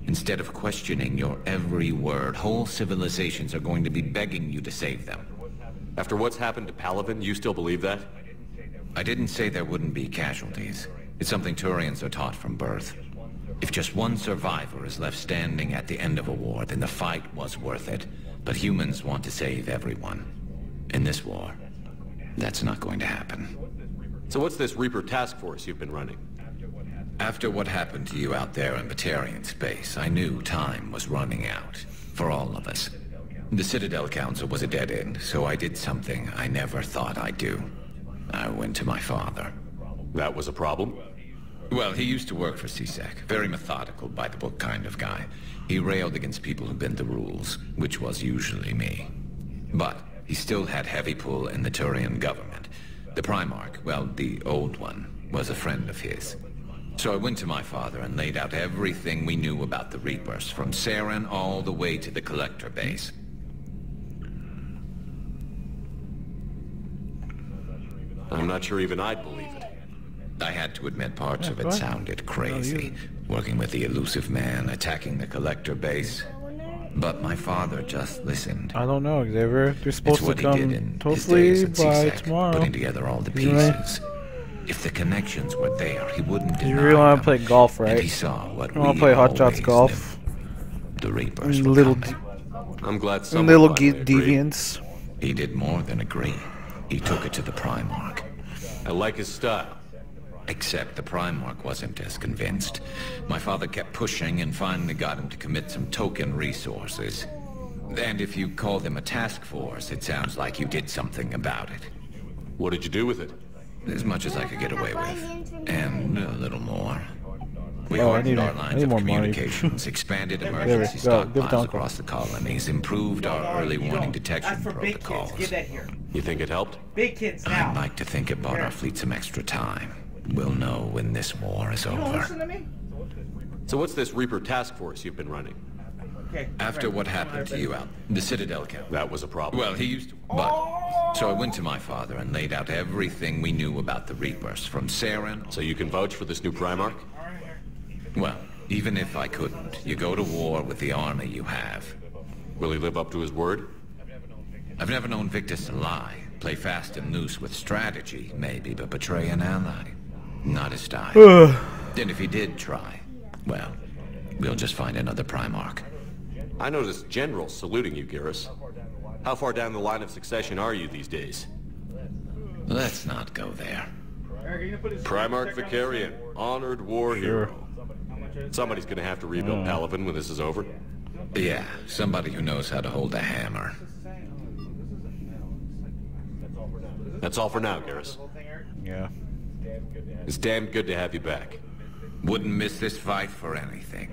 Instead of questioning your every word, whole civilizations are going to be begging you to save them. After what's happened to Palaven, you still believe that? I didn't say there wouldn't be casualties. It's something Turians are taught from birth. If just one survivor is left standing at the end of a war, then the fight was worth it. But humans want to save everyone. In this war, that's not going to happen. So what's this Reaper task force you've been running? After what happened to you out there in Batarian space, I knew time was running out. For all of us. The Citadel Council was a dead end, so I did something I never thought I'd do. I went to my father. That was a problem? Well, he used to work for C-Sec. Very methodical, by-the-book kind of guy. He railed against people who bent the rules, which was usually me. But he still had heavy pull in the Turian government. The Primarch, well, the old one, was a friend of his. So I went to my father and laid out everything we knew about the Reapers, from Saren all the way to the Collector base. I'm not sure even I'd believe it. I had to admit parts of it sounded crazy. Working with the elusive man, attacking the Collector base. But my father just listened. I don't know, Xavier. They're supposed to what come he did in hopefully his days at by C-Sec, tomorrow. putting together all the pieces. If the connections were there, he wouldn't deny You really want them. to play golf, right? And he saw what You want we to play Hot Shots always golf? knew. The Reapers were Little coming. I'm glad someone Little finally agreed. deviants. He did more than agree. He took it to the Primarch. I like his style. Except the Primarch wasn't as convinced. My father kept pushing and finally got him to commit some token resources. And if you call them a task force, it sounds like you did something about it. What did you do with it? As much as I could get away with. And a little more. We Oh, hardened our lines of communications, expanded emergency stockpiles across the colonies, improved our early warning detection protocols. You think it helped? Big kids now. I'd like to think it bought our fleet some extra time. We'll know when this war is over. Listen to me? So what's this Reaper task force you've been running? Okay. After what happened to you out, the Citadel camp. That was a problem. Well, he used to, but... So I went to my father and laid out everything we knew about the Reapers, from Saren... So you can vouch for this new Primarch? Well, even if I couldn't, you go to war with the army you have. Will he live up to his word? I've never known Victus to lie. Play fast and loose with strategy, maybe, but betray an ally. Not his style. And if he did try, well, we'll just find another Primarch. I noticed generals saluting you, Garrus. How far down the line of succession are you these days? Let's not go there. Primarch Vicarian, honored war hero. Somebody's gonna have to rebuild Palaven when this is over. Yeah, somebody who knows how to hold a hammer. That's all for now, Garrus. Yeah. It's damn good to have you back. Wouldn't miss this fight for anything.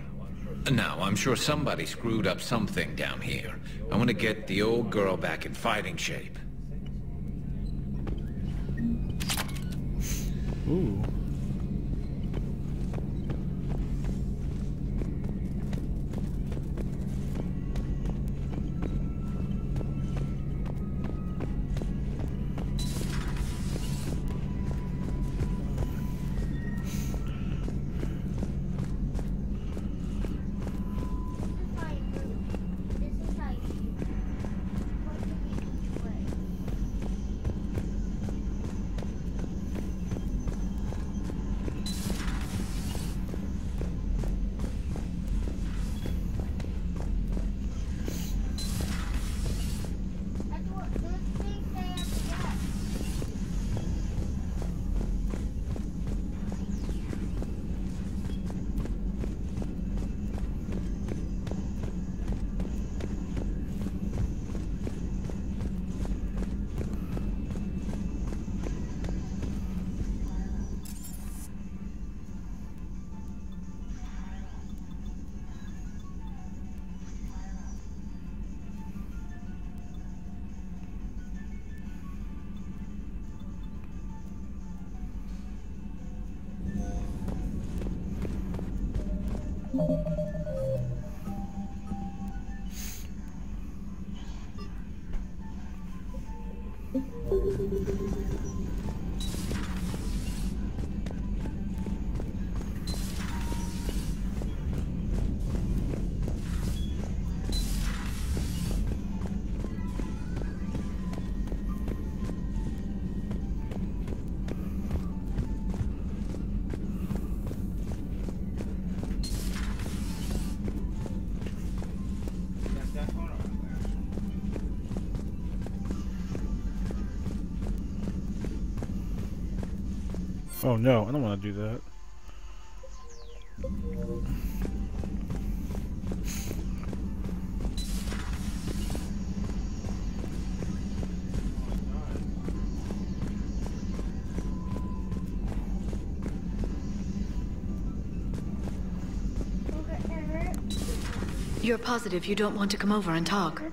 Now, I'm sure somebody screwed up something down here. I want to get the old girl back in fighting shape. Ooh. Oh no, I don't want to do that. You're positive you don't want to come over and talk? No,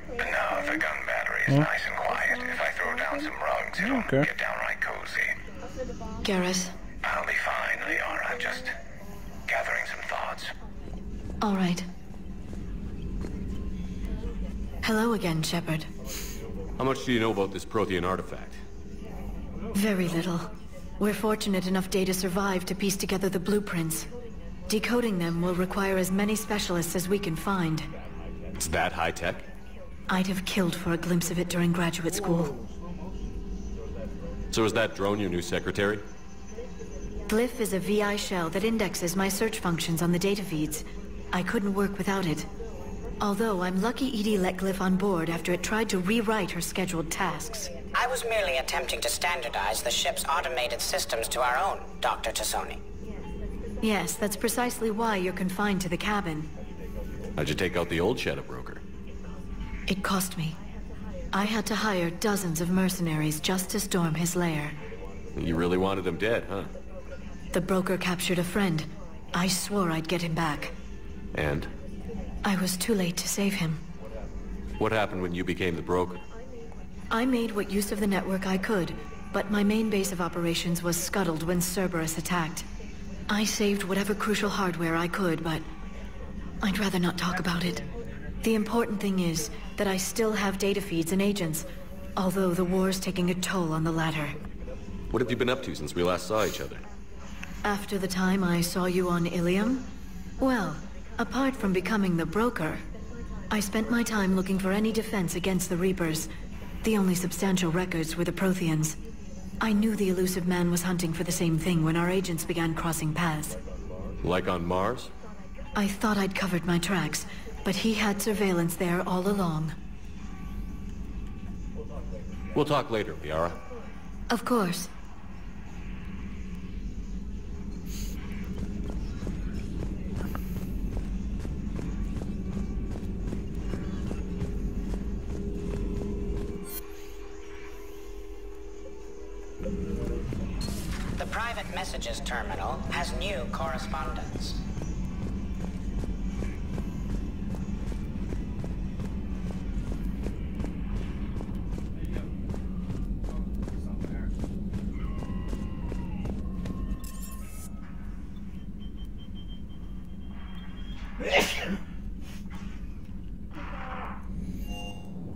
the gun battery is nice and quiet. If I throw down some rugs, it'll get downright cozy. Garrus? I'll be fine, Liara. I'm just gathering some thoughts. All right. Hello again, Shepard. How much do you know about this Prothean artifact? Very little. We're fortunate enough Data survived to piece together the blueprints. Decoding them will require as many specialists as we can find. It's that high-tech? I'd have killed for a glimpse of it during graduate school. So is that drone your new secretary? Glyph is a VI shell that indexes my search functions on the data feeds. I couldn't work without it. Although I'm lucky Edie let Glyph on board after it tried to rewrite her scheduled tasks. I was merely attempting to standardize the ship's automated systems to our own, Dr. Tassoni. Yes, that's precisely why you're confined to the cabin. How'd you take out the old shadow broker? It cost me. I had to hire dozens of mercenaries just to storm his lair. You really wanted him dead, huh? The broker captured a friend. I swore I'd get him back. And? I was too late to save him. What happened when you became the broker? I made what use of the network I could, but my main base of operations was scuttled when Cerberus attacked. I saved whatever crucial hardware I could, but I'd rather not talk about it. The important thing is that I still have data feeds and agents, although the war's taking a toll on the latter. What have you been up to since we last saw each other? After the time I saw you on Ilium? Well, apart from becoming the broker, I spent my time looking for any defense against the Reapers. The only substantial records were the Protheans. I knew the elusive man was hunting for the same thing when our agents began crossing paths. Like on Mars? I thought I'd covered my tracks, but he had surveillance there all along. We'll talk later, Liara. Of course. The private messages terminal has new correspondence.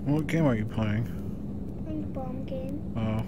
What game are you playing? In the bomb game. Oh.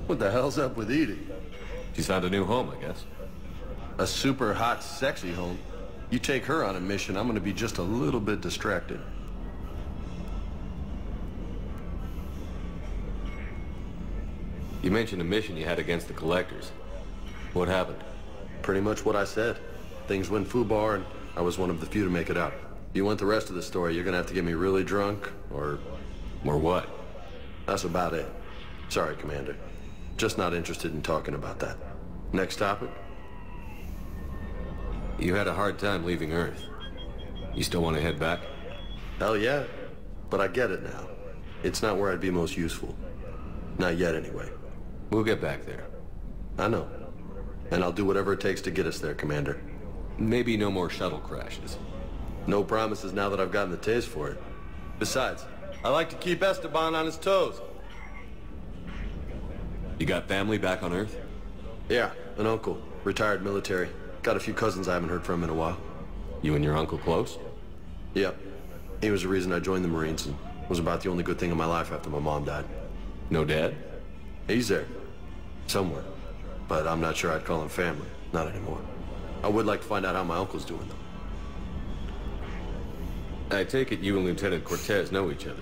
What the hell's up with Edie? She's found a new home, I guess. A super hot, sexy home. You take her on a mission, I'm gonna be just a little bit distracted. You mentioned a mission you had against the Collectors. What happened? Pretty much what I said. Things went foobar, and I was one of the few to make it out. If you want the rest of the story, you're gonna have to get me really drunk, or... Or what? That's about it. Sorry, Commander. Just not interested in talking about that. Next topic? You had a hard time leaving Earth. You still want to head back? Hell yeah. But I get it now. It's not where I'd be most useful. Not yet, anyway. We'll get back there. I know. And I'll do whatever it takes to get us there, Commander. Maybe no more shuttle crashes. No promises now that I've gotten the taste for it. Besides, I like to keep Esteban on his toes. You got family back on Earth? Yeah, an uncle. Retired military. Got a few cousins I haven't heard from in a while. You and your uncle close? Yep. He was the reason I joined the Marines and was about the only good thing in my life after my mom died. No dad? He's there. Somewhere. But I'm not sure I'd call him family. Not anymore. I would like to find out how my uncle's doing, though. I take it you and Lieutenant Cortez know each other.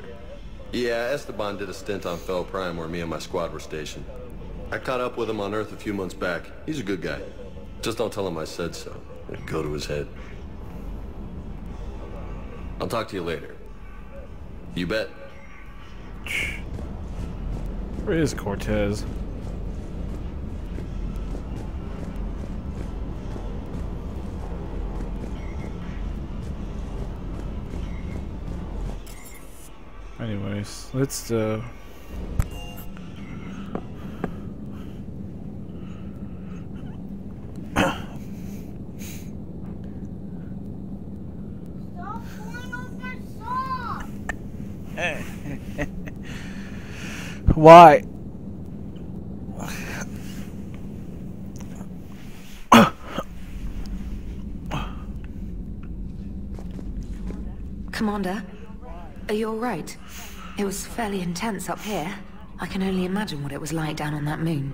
Yeah, Esteban did a stint on Fel Prime where me and my squad were stationed. I caught up with him on Earth a few months back. He's a good guy. Just don't tell him I said so. It'd go to his head. I'll talk to you later. You bet. Where is Cortez? Anyways, let's Why? Commander, are you all right? It was fairly intense up here. I can only imagine what it was like down on that moon.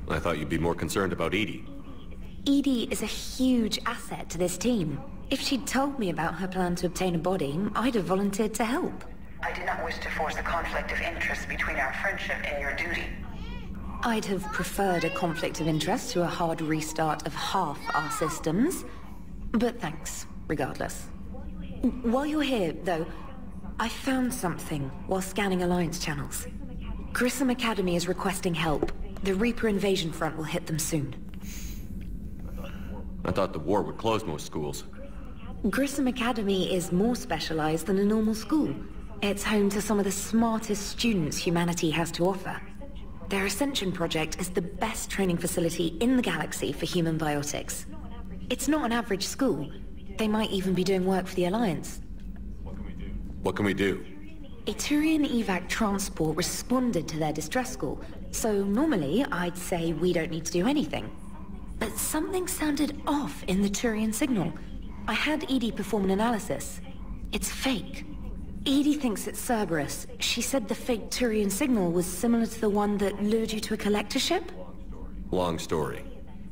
I thought you'd be more concerned about Edie. Edie is a huge asset to this team. If she'd told me about her plan to obtain a body, I'd have volunteered to help. I do not wish to force a conflict of interest between our friendship and your duty. I'd have preferred a conflict of interest to a hard restart of half our systems. But thanks, regardless. While you're here, though, I found something while scanning Alliance channels. Grissom Academy is requesting help. The Reaper invasion front will hit them soon. I thought the war would close most schools. Grissom Academy is more specialized than a normal school. It's home to some of the smartest students humanity has to offer. Their Ascension project is the best training facility in the galaxy for human biotics. It's not an average school. They might even be doing work for the Alliance. What can we do? A Turian evac transport responded to their distress call, so normally I'd say we don't need to do anything. But something sounded off in the Turian signal. I had Edie perform an analysis. It's fake. Edie thinks it's Cerberus. She said the fake Turian signal was similar to the one that lured you to a collector ship? Long story.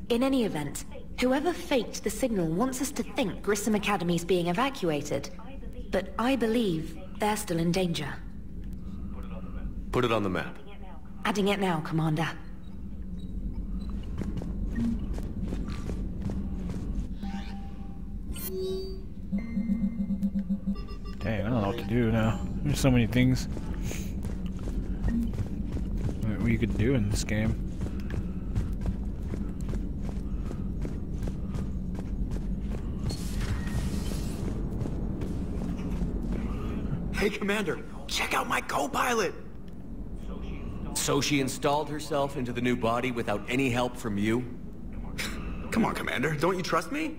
In any event, whoever faked the signal wants us to think Grissom Academy's being evacuated. But I believe they're still in danger. Put it on the map. Adding it now, Commander. Dang, I don't know what to do now. There's so many things that we could do in this game. Hey, Commander, check out my co-pilot! So she installed herself into the new body without any help from you? Come on, Commander, don't you trust me?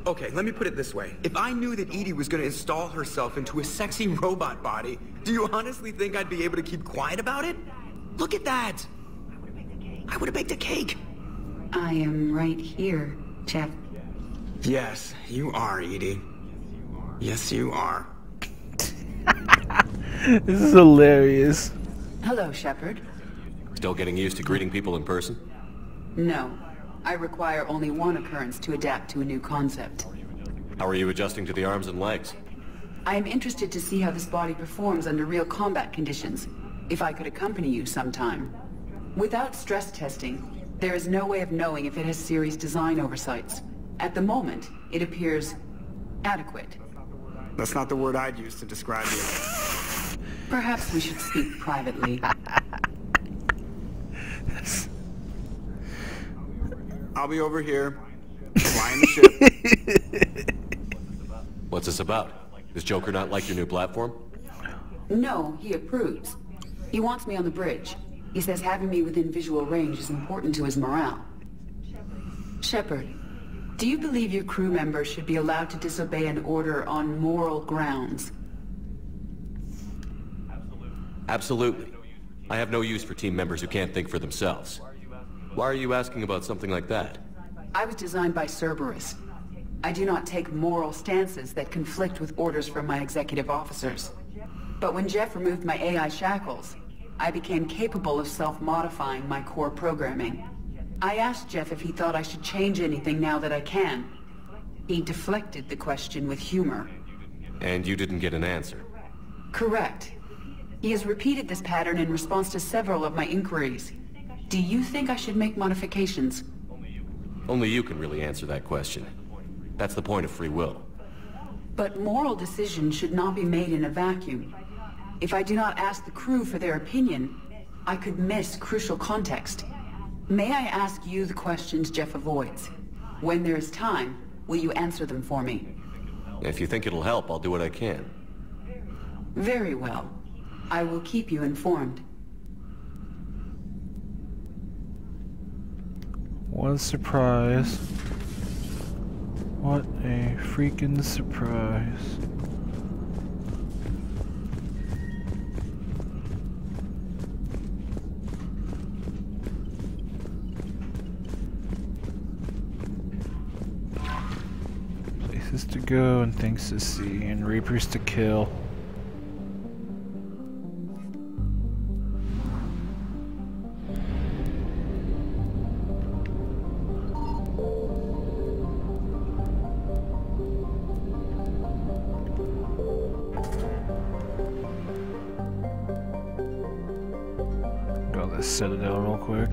Okay, let me put it this way. If I knew that Edie was gonna install herself into a sexy robot body, do you honestly think I'd be able to keep quiet about it? Look at that! I would have baked a cake! I am right here, Jeff. Yes, you are, Edie. Yes, you are. This is hilarious. Hello, Shepard. Still getting used to greeting people in person? No. I require only one occurrence to adapt to a new concept. How are you adjusting to the arms and legs? I am interested to see how this body performs under real combat conditions. If I could accompany you sometime. Without stress testing, there is no way of knowing if it has serious design oversights. At the moment, it appears adequate. That's not the word I'd use to describe you. Perhaps we should speak privately. I'll be over here, flying the ship. What's this about? Does Joker not like your new platform? No, he approves. He wants me on the bridge. He says having me within visual range is important to his morale. Shepard, do you believe your crew members should be allowed to disobey an order on moral grounds? Absolutely. I have no use for team members who can't think for themselves. Why are you asking about something like that? I was designed by Cerberus. I do not take moral stances that conflict with orders from my executive officers. But when Jeff removed my AI shackles, I became capable of self-modifying my core programming. I asked Jeff if he thought I should change anything now that I can. He deflected the question with humor. And you didn't get an answer? Correct. He has repeated this pattern in response to several of my inquiries. Do you think I should make modifications? Only you can really answer that question. That's the point of free will. But moral decisions should not be made in a vacuum. If I do not ask the crew for their opinion, I could miss crucial context. May I ask you the questions Jeff avoids? When there is time, will you answer them for me? If you think it'll help, I'll do what I can. Very well. I will keep you informed. What a surprise. What a freaking surprise. Places to go and things to see and Reapers to kill. Let's set it down real quick.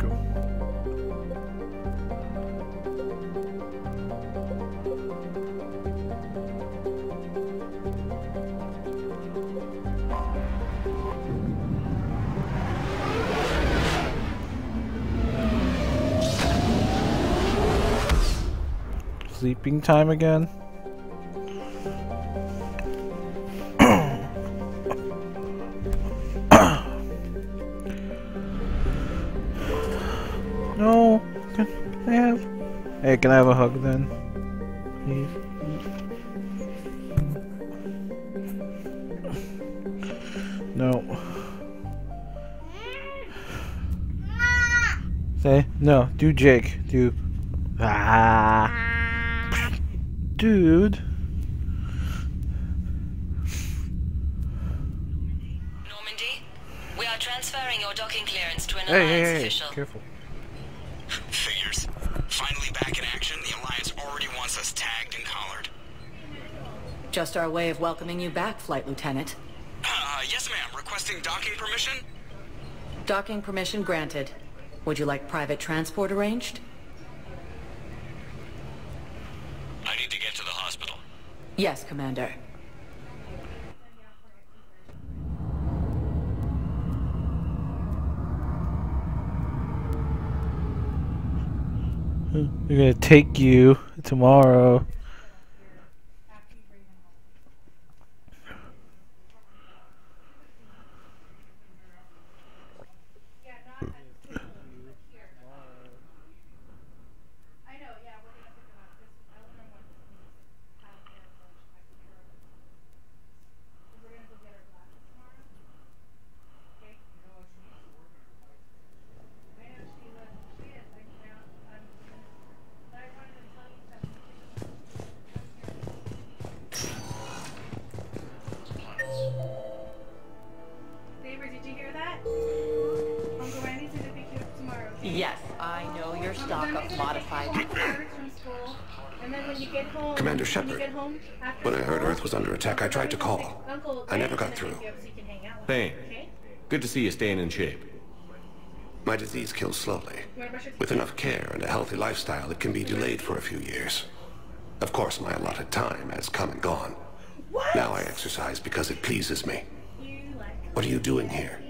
Sleeping time again? No, can I have? Hey, can I have a hug then? Please. No. Say no. Do Jake. Do. Ah. Dude. Normandy, we are transferring your docking clearance to an Alliance official. Careful. Figures. Finally back in action, the Alliance already wants us tagged and collared. Just our way of welcoming you back, Flight Lieutenant. Yes ma'am. Requesting docking permission? Docking permission granted. Would you like private transport arranged? I need to get to the hospital. Yes, Commander. They're gonna take you tomorrow. Yes, I know your stock of modified... Commander Shepard, when I heard Earth was under attack, I tried to call. I never got through. Payne, good to see you staying in shape. My disease kills slowly. With enough care and a healthy lifestyle, it can be delayed for a few years. Of course, my allotted time has come and gone. Now I exercise because it pleases me. What are you doing here?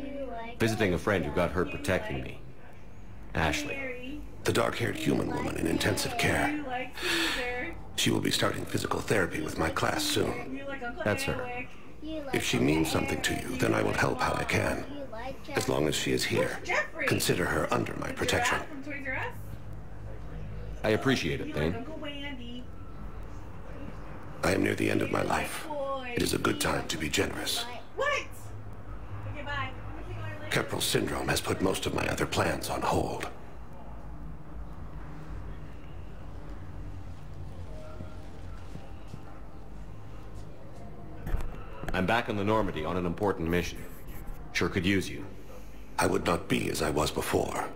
Visiting a friend who got hurt protecting me. Ashley. The dark-haired human woman in intensive care. She will be starting physical therapy with my class soon. That's her. If she means something to you, then I will help how I can. As long as she is here, consider her under my protection. I appreciate it, Thane. I am near the end of my life. It is a good time to be generous. Keprel syndrome has put most of my other plans on hold. I'm back on the Normandy on an important mission. Sure could use you. I would not be as I was before.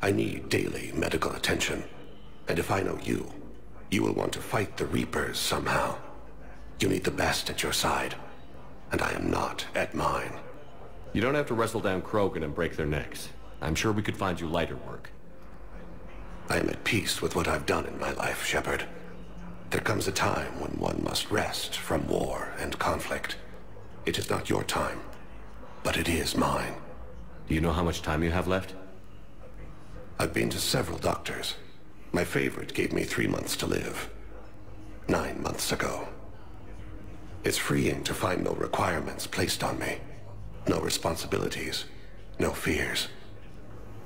I need daily medical attention. And if I know you, you will want to fight the Reapers somehow. You need the best at your side, and I am not at mine. You don't have to wrestle down Krogan and break their necks. I'm sure we could find you lighter work. I am at peace with what I've done in my life, Shepard. There comes a time when one must rest from war and conflict. It is not your time, but it is mine. Do you know how much time you have left? I've been to several doctors. My favorite gave me 3 months to live. 9 months ago. It's freeing to find no requirements placed on me. No responsibilities. No fears.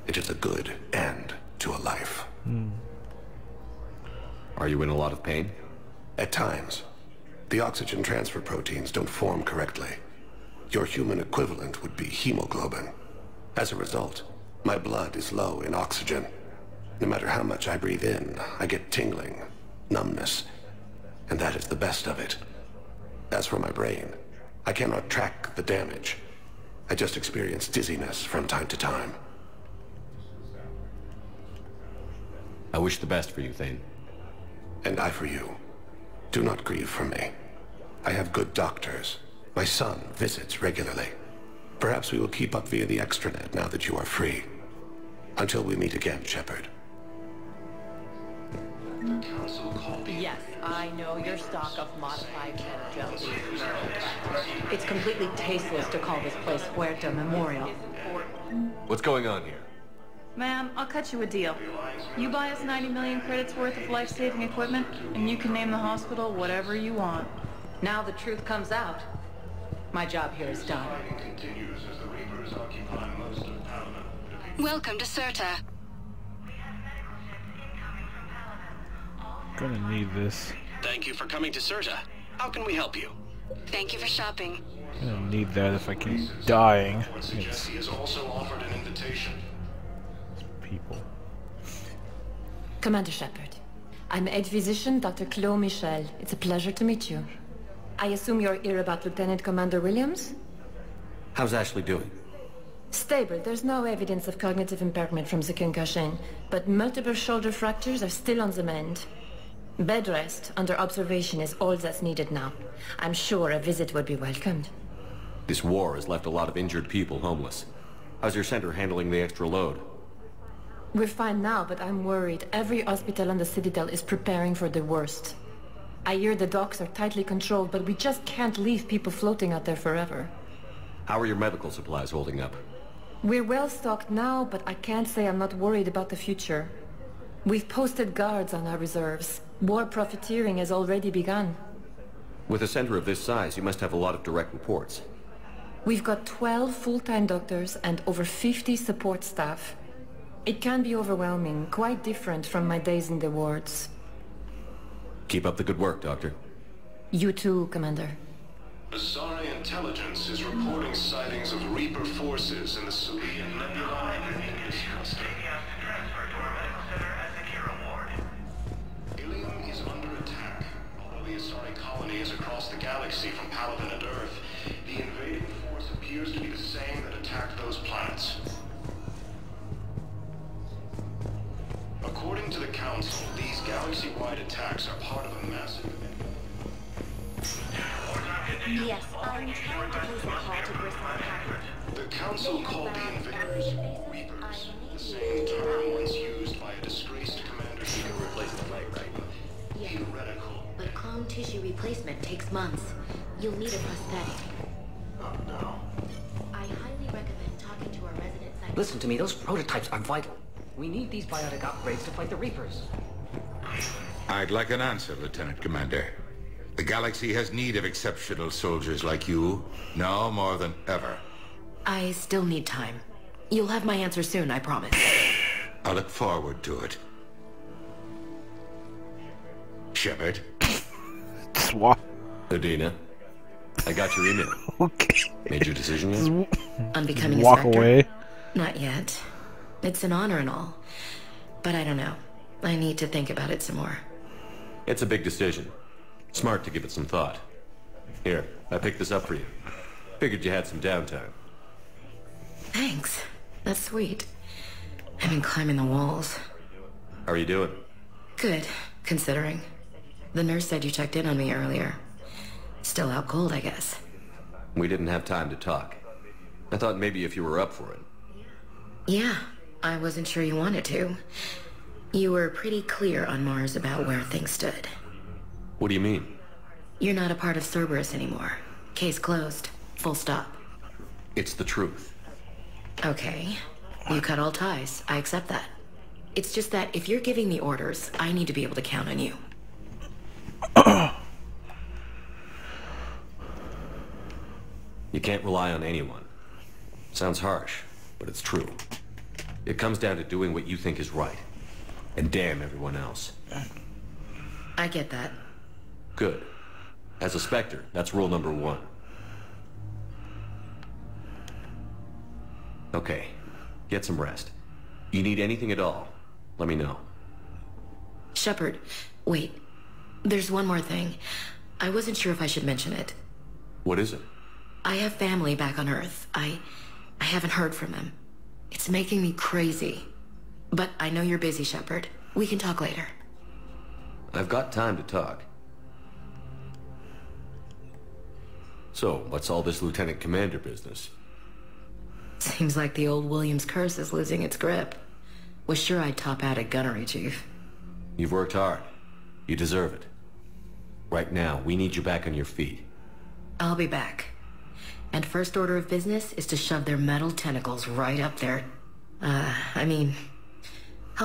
It is a good end to a life. Are you in a lot of pain? At times. The oxygen transfer proteins don't form correctly. Your human equivalent would be hemoglobin. As a result, my blood is low in oxygen. No matter how much I breathe in, I get tingling, numbness, and that is the best of it. As for my brain, I cannot track the damage. I just experience dizziness from time to time. I wish the best for you, Thane. And I for you. Do not grieve for me. I have good doctors. My son visits regularly. Perhaps we will keep up via the extranet now that you are free. Until we meet again, Shepard. Yes, I know your stock of modified energy. It's completely tasteless to call this place Huerta Memorial. What's going on here? Ma'am, I'll cut you a deal. You buy us 90 million credits worth of life-saving equipment, and you can name the hospital whatever you want. Now the truth comes out. My job here is done. Welcome to Serta. Gonna need this. Thank you for coming to Serta. How can we help you? Thank you for shopping. Gonna need that if I keep dying. It's He has also offered an invitation. people. Commander Shepard, I'm Edge Physician Dr. Claude Michel. It's a pleasure to meet you. I assume you're here about Lieutenant Commander Williams? How's Ashley doing? Stable. There's no evidence of cognitive impairment from the concussion, but multiple shoulder fractures are still on the mend. Bed rest under observation is all that's needed now. I'm sure a visit would be welcomed. This war has left a lot of injured people homeless. How's your center handling the extra load? We're fine now, but I'm worried. Every hospital on the Citadel is preparing for the worst. I hear the docks are tightly controlled, but we just can't leave people floating out there forever. How are your medical supplies holding up? We're well stocked now, but I can't say I'm not worried about the future. We've posted guards on our reserves. War profiteering has already begun. With a center of this size, you must have a lot of direct reports. We've got 12 full-time doctors and over 50 support staff. It can be overwhelming, quite different from my days in the wards. Keep up the good work, Doctor. You too, Commander. Asari intelligence is reporting sightings of Reaper forces in the Salian Nebula and disgusting. Ilium is under attack. Although the Asari colony is across the galaxy from Paladin and Earth, the invading force appears to be the same that attacked those planets. According to the Council, these galaxy-wide attacks are part of a massive event. Yes, I'm trying to place a call to Grissom. The Council called the invaders Reapers, the same term once used by a disgraced commander. You can replace the leg, right? Yeah. Theoretical. But clone tissue replacement takes months. You'll need a prosthetic. Oh no. I highly recommend talking to our resident scientist. Listen to me, those prototypes are vital. We need these biotic upgrades to fight the Reapers. I'd like an answer, Lieutenant Commander. The galaxy has need of exceptional soldiers like you, now more than ever. I still need time. You'll have my answer soon, I promise. I look forward to it. Shepard. Swap. Adina, I got your email. Okay. Made your decision yet? On becoming a Walk Spectre? away. Not yet. It's an honor and all. But I don't know. I need to think about it some more. It's a big decision. Smart to give it some thought. Here, I picked this up for you. Figured you had some downtime. Thanks. That's sweet. I've been climbing the walls. How are you doing? Good, considering. The nurse said you checked in on me earlier. Still out cold, I guess. We didn't have time to talk. I thought maybe if you were up for it. Yeah, I wasn't sure you wanted to. You were pretty clear on Mars about where things stood. What do you mean? You're not a part of Cerberus anymore. Case closed. Full stop. It's the truth. Okay. You cut all ties. I accept that. It's just that if you're giving me orders, I need to be able to count on you. You can't rely on anyone. Sounds harsh, but it's true. It comes down to doing what you think is right. And damn everyone else. I get that. Good. As a Spectre, that's rule number 1. Okay. Get some rest. You need anything at all, let me know. Shepard, wait. There's one more thing. I wasn't sure if I should mention it. What is it? I have family back on Earth. I haven't heard from them. It's making me crazy. But I know you're busy, Shepard. We can talk later. I've got time to talk. So, what's all this Lieutenant Commander business? Seems like the old Williams curse is losing its grip. Was sure I'd top out at gunnery, Chief. You've worked hard. You deserve it. Right now, we need you back on your feet. I'll be back. And first order of business is to shove their metal tentacles right up there. I'll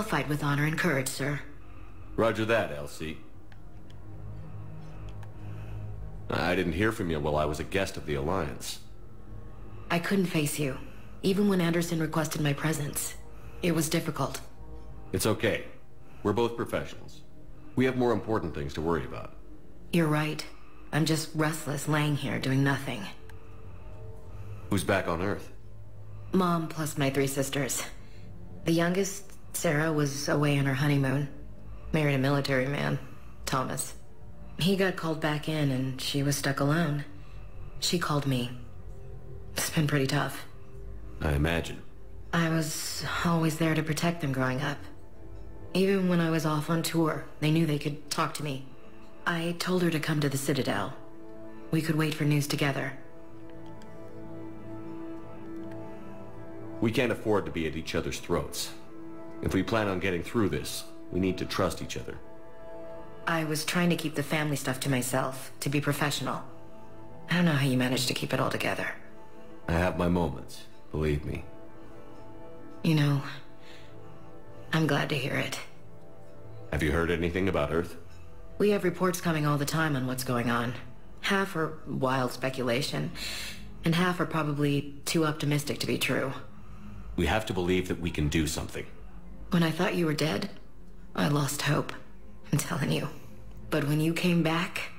fight with honor and courage, sir. Roger that, Elsie. I didn't hear from you while I was a guest of the Alliance. I couldn't face you, even when Anderson requested my presence. It was difficult. It's okay. We're both professionals. We have more important things to worry about. You're right. I'm just restless laying here doing nothing. Who's back on Earth? Mom plus my 3 sisters. The youngest, Sarah, was away on her honeymoon. Married a military man, Thomas. He got called back in and she was stuck alone. She called me. It's been pretty tough. I imagine. I was always there to protect them growing up. Even when I was off on tour, they knew they could talk to me. I told her to come to the Citadel. We could wait for news together. We can't afford to be at each other's throats. If we plan on getting through this, we need to trust each other. I was trying to keep the family stuff to myself, to be professional. I don't know how you managed to keep it all together. I have my moments, believe me. You know, I'm glad to hear it. Have you heard anything about Earth? We have reports coming all the time on what's going on. Half are wild speculation, and half are probably too optimistic to be true. We have to believe that we can do something. When I thought you were dead, I lost hope. I'm telling you. But when you came back,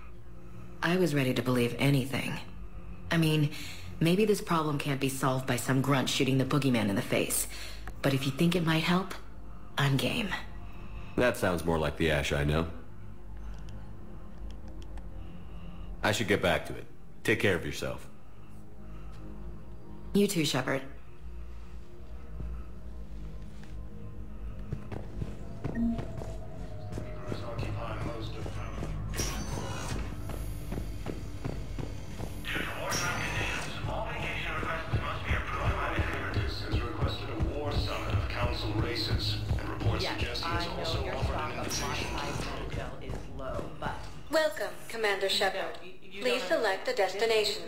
I was ready to believe anything. I mean, maybe this problem can't be solved by some grunt shooting the boogeyman in the face. But if you think it might help, I'm game. That sounds more like the Ash I know. I should get back to it. Take care of yourself. You too, Shepard. Welcome, Commander Shepard. Please select a destination.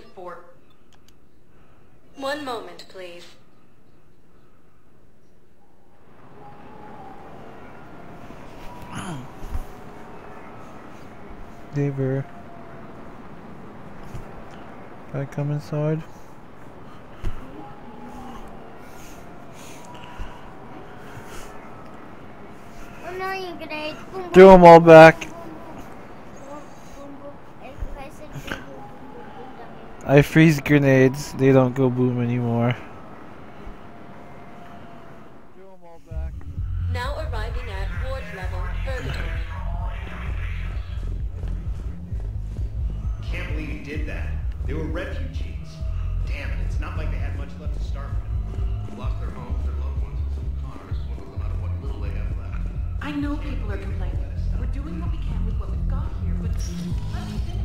One moment, please. David, can I come inside? Oh no, you grenades. Throw them all back. I freeze grenades. They don't go boom anymore. Now arriving at ward level purgatory. Can't believe he did that. They were refugees. Damn it, it's not like they had much left to start with. Lost their homes, their loved ones, and some Connors swindled them out of what little they have left. I know people are complaining. We're doing what we can with what we've got here, but let me finish.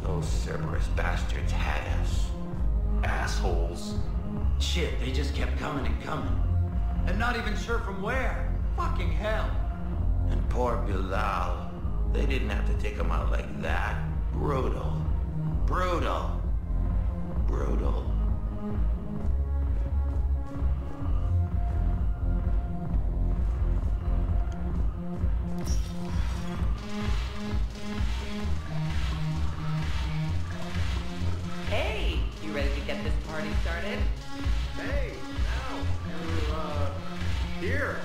Those Cerberus bastards had us. Assholes. Shit, they just kept coming and coming. And not even sure from where. Fucking hell. And poor Bilal. They didn't have to take him out like that. Brutal. Brutal. Brutal. Hey, you ready to get this party started? Hey, now, you're, here.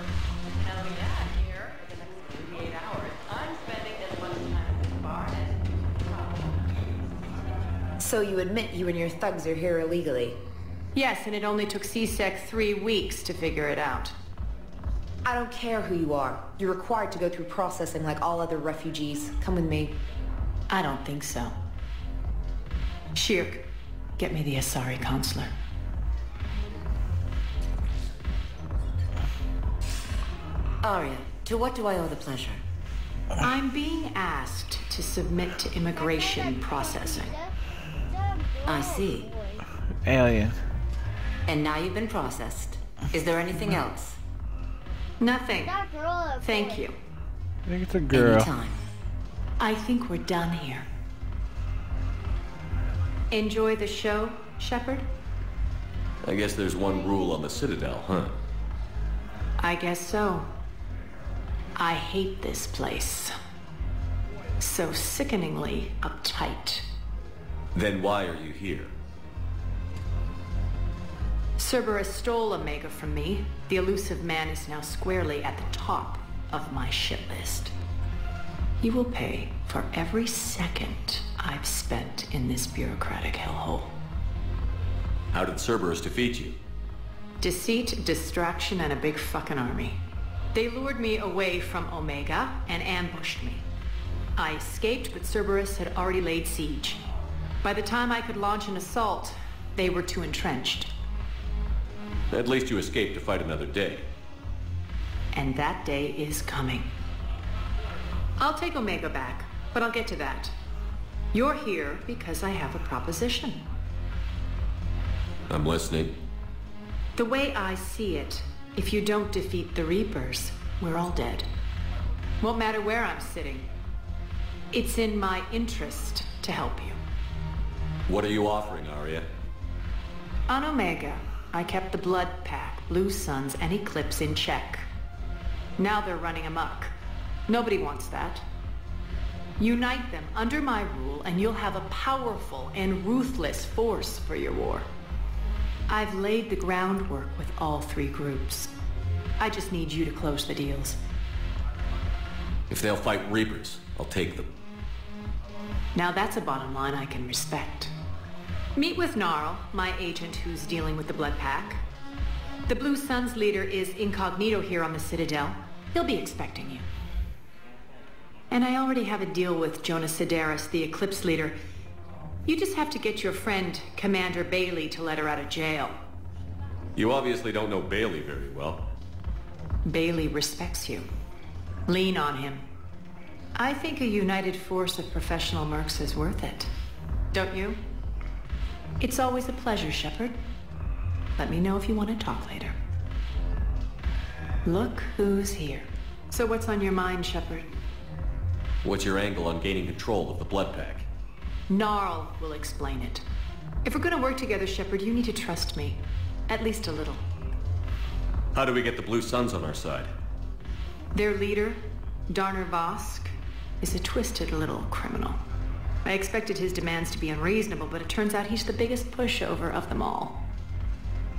Hell yeah, here. For the next 48 hours, I'm spending as much time at this bar as... So you admit you and your thugs are here illegally? Yes, and it only took CSEC 3 weeks to figure it out. I don't care who you are. You're required to go through processing like all other refugees. Come with me. I don't think so. Shirk, get me the Asari consular. Arya, to what do I owe the pleasure? I'm being asked to submit to immigration processing. I see. Alien. And now you've been processed. Is there anything else? Nothing. Thank you. I think it's a girl. Anytime. I think we're done here. Enjoy the show, Shepard? I guess there's one rule on the Citadel, huh? I guess so. I hate this place. So sickeningly uptight. Then why are you here? Cerberus stole Omega from me. The elusive man is now squarely at the top of my shit list. He will pay for every second I've spent in this bureaucratic hellhole. How did Cerberus defeat you? Deceit, distraction, and a big fucking army. They lured me away from Omega and ambushed me. I escaped, but Cerberus had already laid siege. By the time I could launch an assault, they were too entrenched. At least you escaped to fight another day. And that day is coming. I'll take Omega back, but I'll get to that. You're here because I have a proposition. I'm listening. The way I see it, if you don't defeat the Reapers, we're all dead. Won't matter where I'm sitting. It's in my interest to help you. What are you offering, Arya? On Omega, I kept the Blood Pack, Blue Suns, and Eclipse in check. Now they're running amok. Nobody wants that. Unite them under my rule, and you'll have a powerful and ruthless force for your war. I've laid the groundwork with all three groups. I just need you to close the deals. If they'll fight Reapers, I'll take them. Now that's a bottom line I can respect. Meet with Gnarl, my agent who's dealing with the Blood Pack. The Blue Suns leader is incognito here on the Citadel. He'll be expecting you. And I already have a deal with Jonas Sedaris, the Eclipse leader. You just have to get your friend, Commander Bailey, to let her out of jail. You obviously don't know Bailey very well. Bailey respects you. Lean on him. I think a united force of professional mercs is worth it. Don't you? It's always a pleasure, Shepard. Let me know if you want to talk later. Look who's here. So what's on your mind, Shepard? What's your angle on gaining control of the Blood Pack? Gnarl will explain it. If we're gonna work together, Shepard, you need to trust me. At least a little. How do we get the Blue Suns on our side? Their leader, Darner Vosk, is a twisted little criminal. I expected his demands to be unreasonable, but it turns out he's the biggest pushover of them all.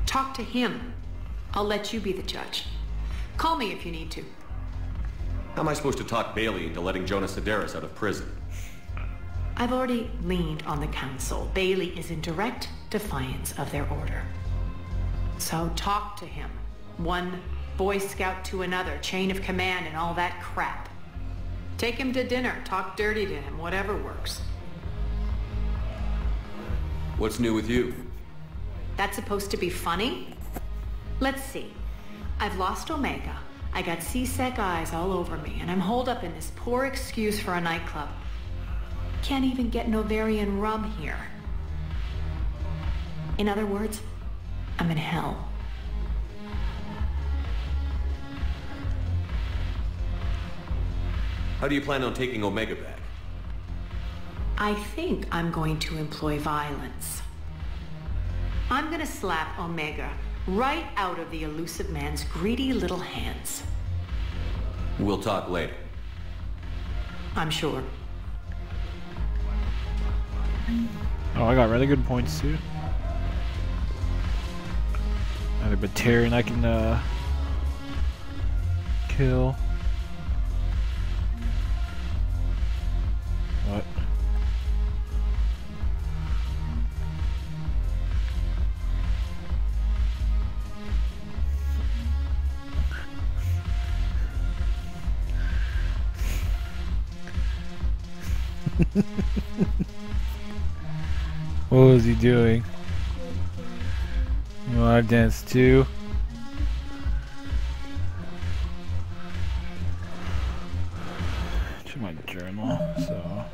Talk to him. I'll let you be the judge. Call me if you need to. How am I supposed to talk Bailey into letting Jonas Sedaris out of prison? I've already leaned on the Council. Bailey is in direct defiance of their order. So talk to him. One Boy Scout to another, chain of command and all that crap. Take him to dinner, talk dirty to him, whatever works. What's new with you? That's supposed to be funny? Let's see. I've lost Omega. I got C-Sec eyes all over me, and I'm holed up in this poor excuse for a nightclub. Can't even get Novarian rum here. In other words, I'm in hell. How do you plan on taking Omega back? I think I'm going to employ violence. I'm gonna slap Omega right out of the elusive man's greedy little hands. We'll talk later. I'm sure. Oh, I got really good points too. And a Batarian I can kill. What? What was he doing? You wanna dance too? Check my journal, so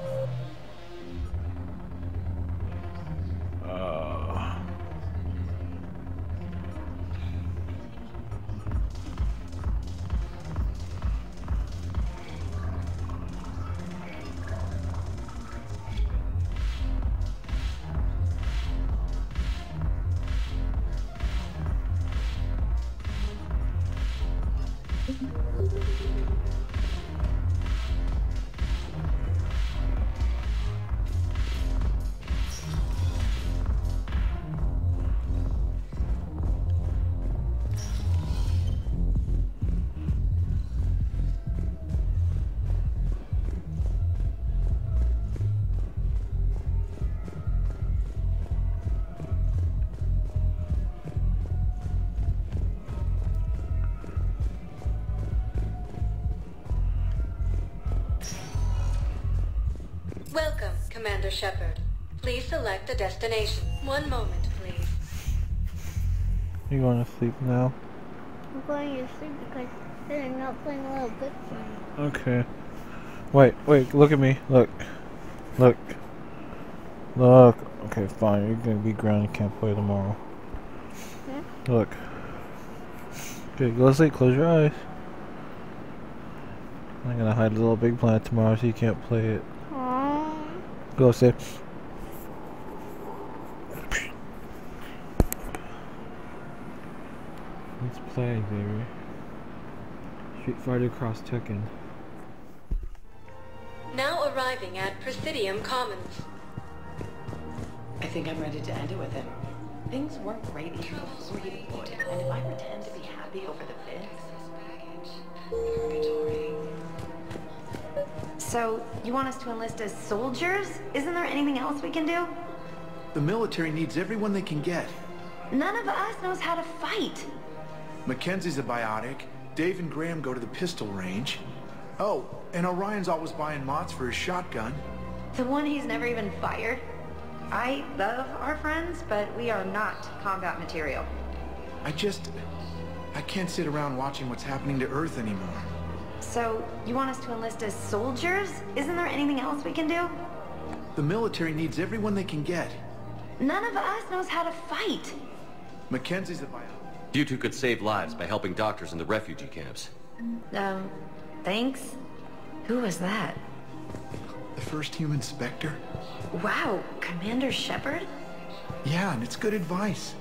Welcome, Commander Shepard. Please select a destination. One moment, please. you going to sleep now? I'm going to sleep because they're not playing a little bit for me. Okay. Wait, look at me. Look. Look. Look. Okay, fine. You're gonna be grounded. You can't play tomorrow. Hmm? Look. Okay, go to sleep. Close your eyes. I'm gonna hide a little big planet tomorrow so you can't play it. Go sit. Let's play, baby. Street Fighter Cross Tekken. Now arriving at Presidium Commons. I think I'm ready to end it with him. Things weren't great even before he deployed, and if I pretend to be happy over the bits... So, you want us to enlist as soldiers? Isn't there anything else we can do? The military needs everyone they can get. None of us knows how to fight. Mackenzie's a biotic. Dave and Graham go to the pistol range. Oh, and Orion's always buying mods for his shotgun. The one he's never even fired? I love our friends, but we are not combat material. I can't sit around watching what's happening to Earth anymore. So, you want us to enlist as soldiers? Isn't there anything else we can do? The military needs everyone they can get. None of us knows how to fight. Mackenzie's a biotic. You two could save lives by helping doctors in the refugee camps. Thanks? Who was that? The first human Spectre? Wow, Commander Shepard? Yeah, and it's good advice.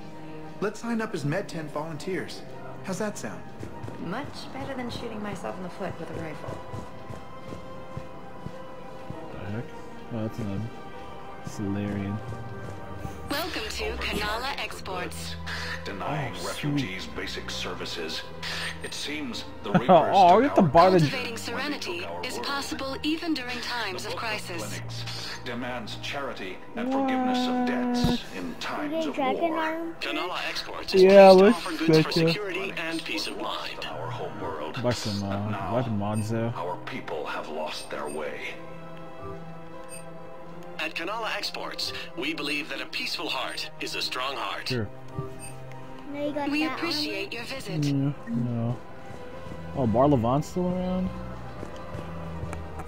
Let's sign up as Med-10 volunteers. How's that sound? Much better than shooting myself in the foot with a rifle. What the heck? Oh, that's an Solarian. Welcome to Kanala Exports. Denying Oh, refugees basic services. It seems the Oh, Reapers we have to buy the... Cultivating serenity is possible even during times of crisis. demands charity and forgiveness of debts in times of war. Canala Exports is Yeah, pleased to let's offer goods for check security and peace of mind. Our home world. Buy some weapon mods though. Our people have lost their way. At Canala Exports, we believe that a peaceful heart is a strong heart. Sure. We appreciate your visit. No. Oh, Barlavon's still around?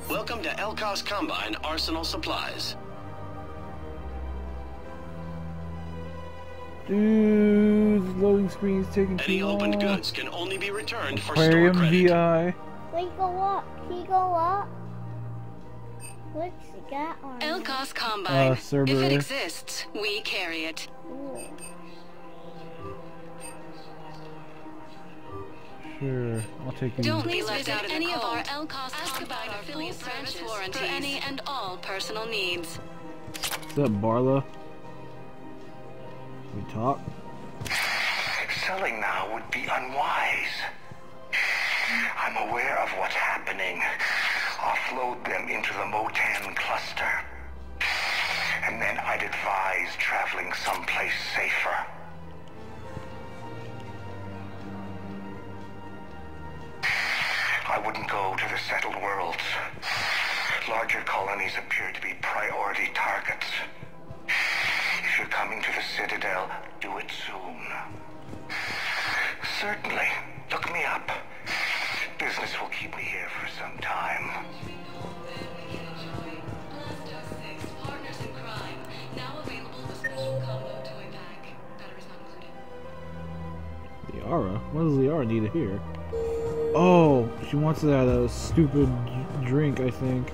Welcome to Elkos Combine Arsenal Supplies. Dude, the loading screen is taking too long. Any opened goods can only be returned for Aquarium store credit. VI. Wait, go up. Can you go up? What's that on? Elkos Combine. If it Cerberus. exists, we carry it. Ooh. Sure, I'll take it. Don't be left out of any of our Elkos Combine affiliate service warranties for any and all personal needs. What's up, Barla? We talk? Selling now would be unwise. I'm aware of what's happening. Offload them into the Motan cluster. And then I'd advise traveling someplace safer. I wouldn't go to the settled worlds. Larger colonies appear to be priority targets. If you're coming to the Citadel, do it soon. Certainly. Look me up. Business will keep me here for some time. Liara? What does Liara need to hear? Oh, she wants that stupid drink, I think.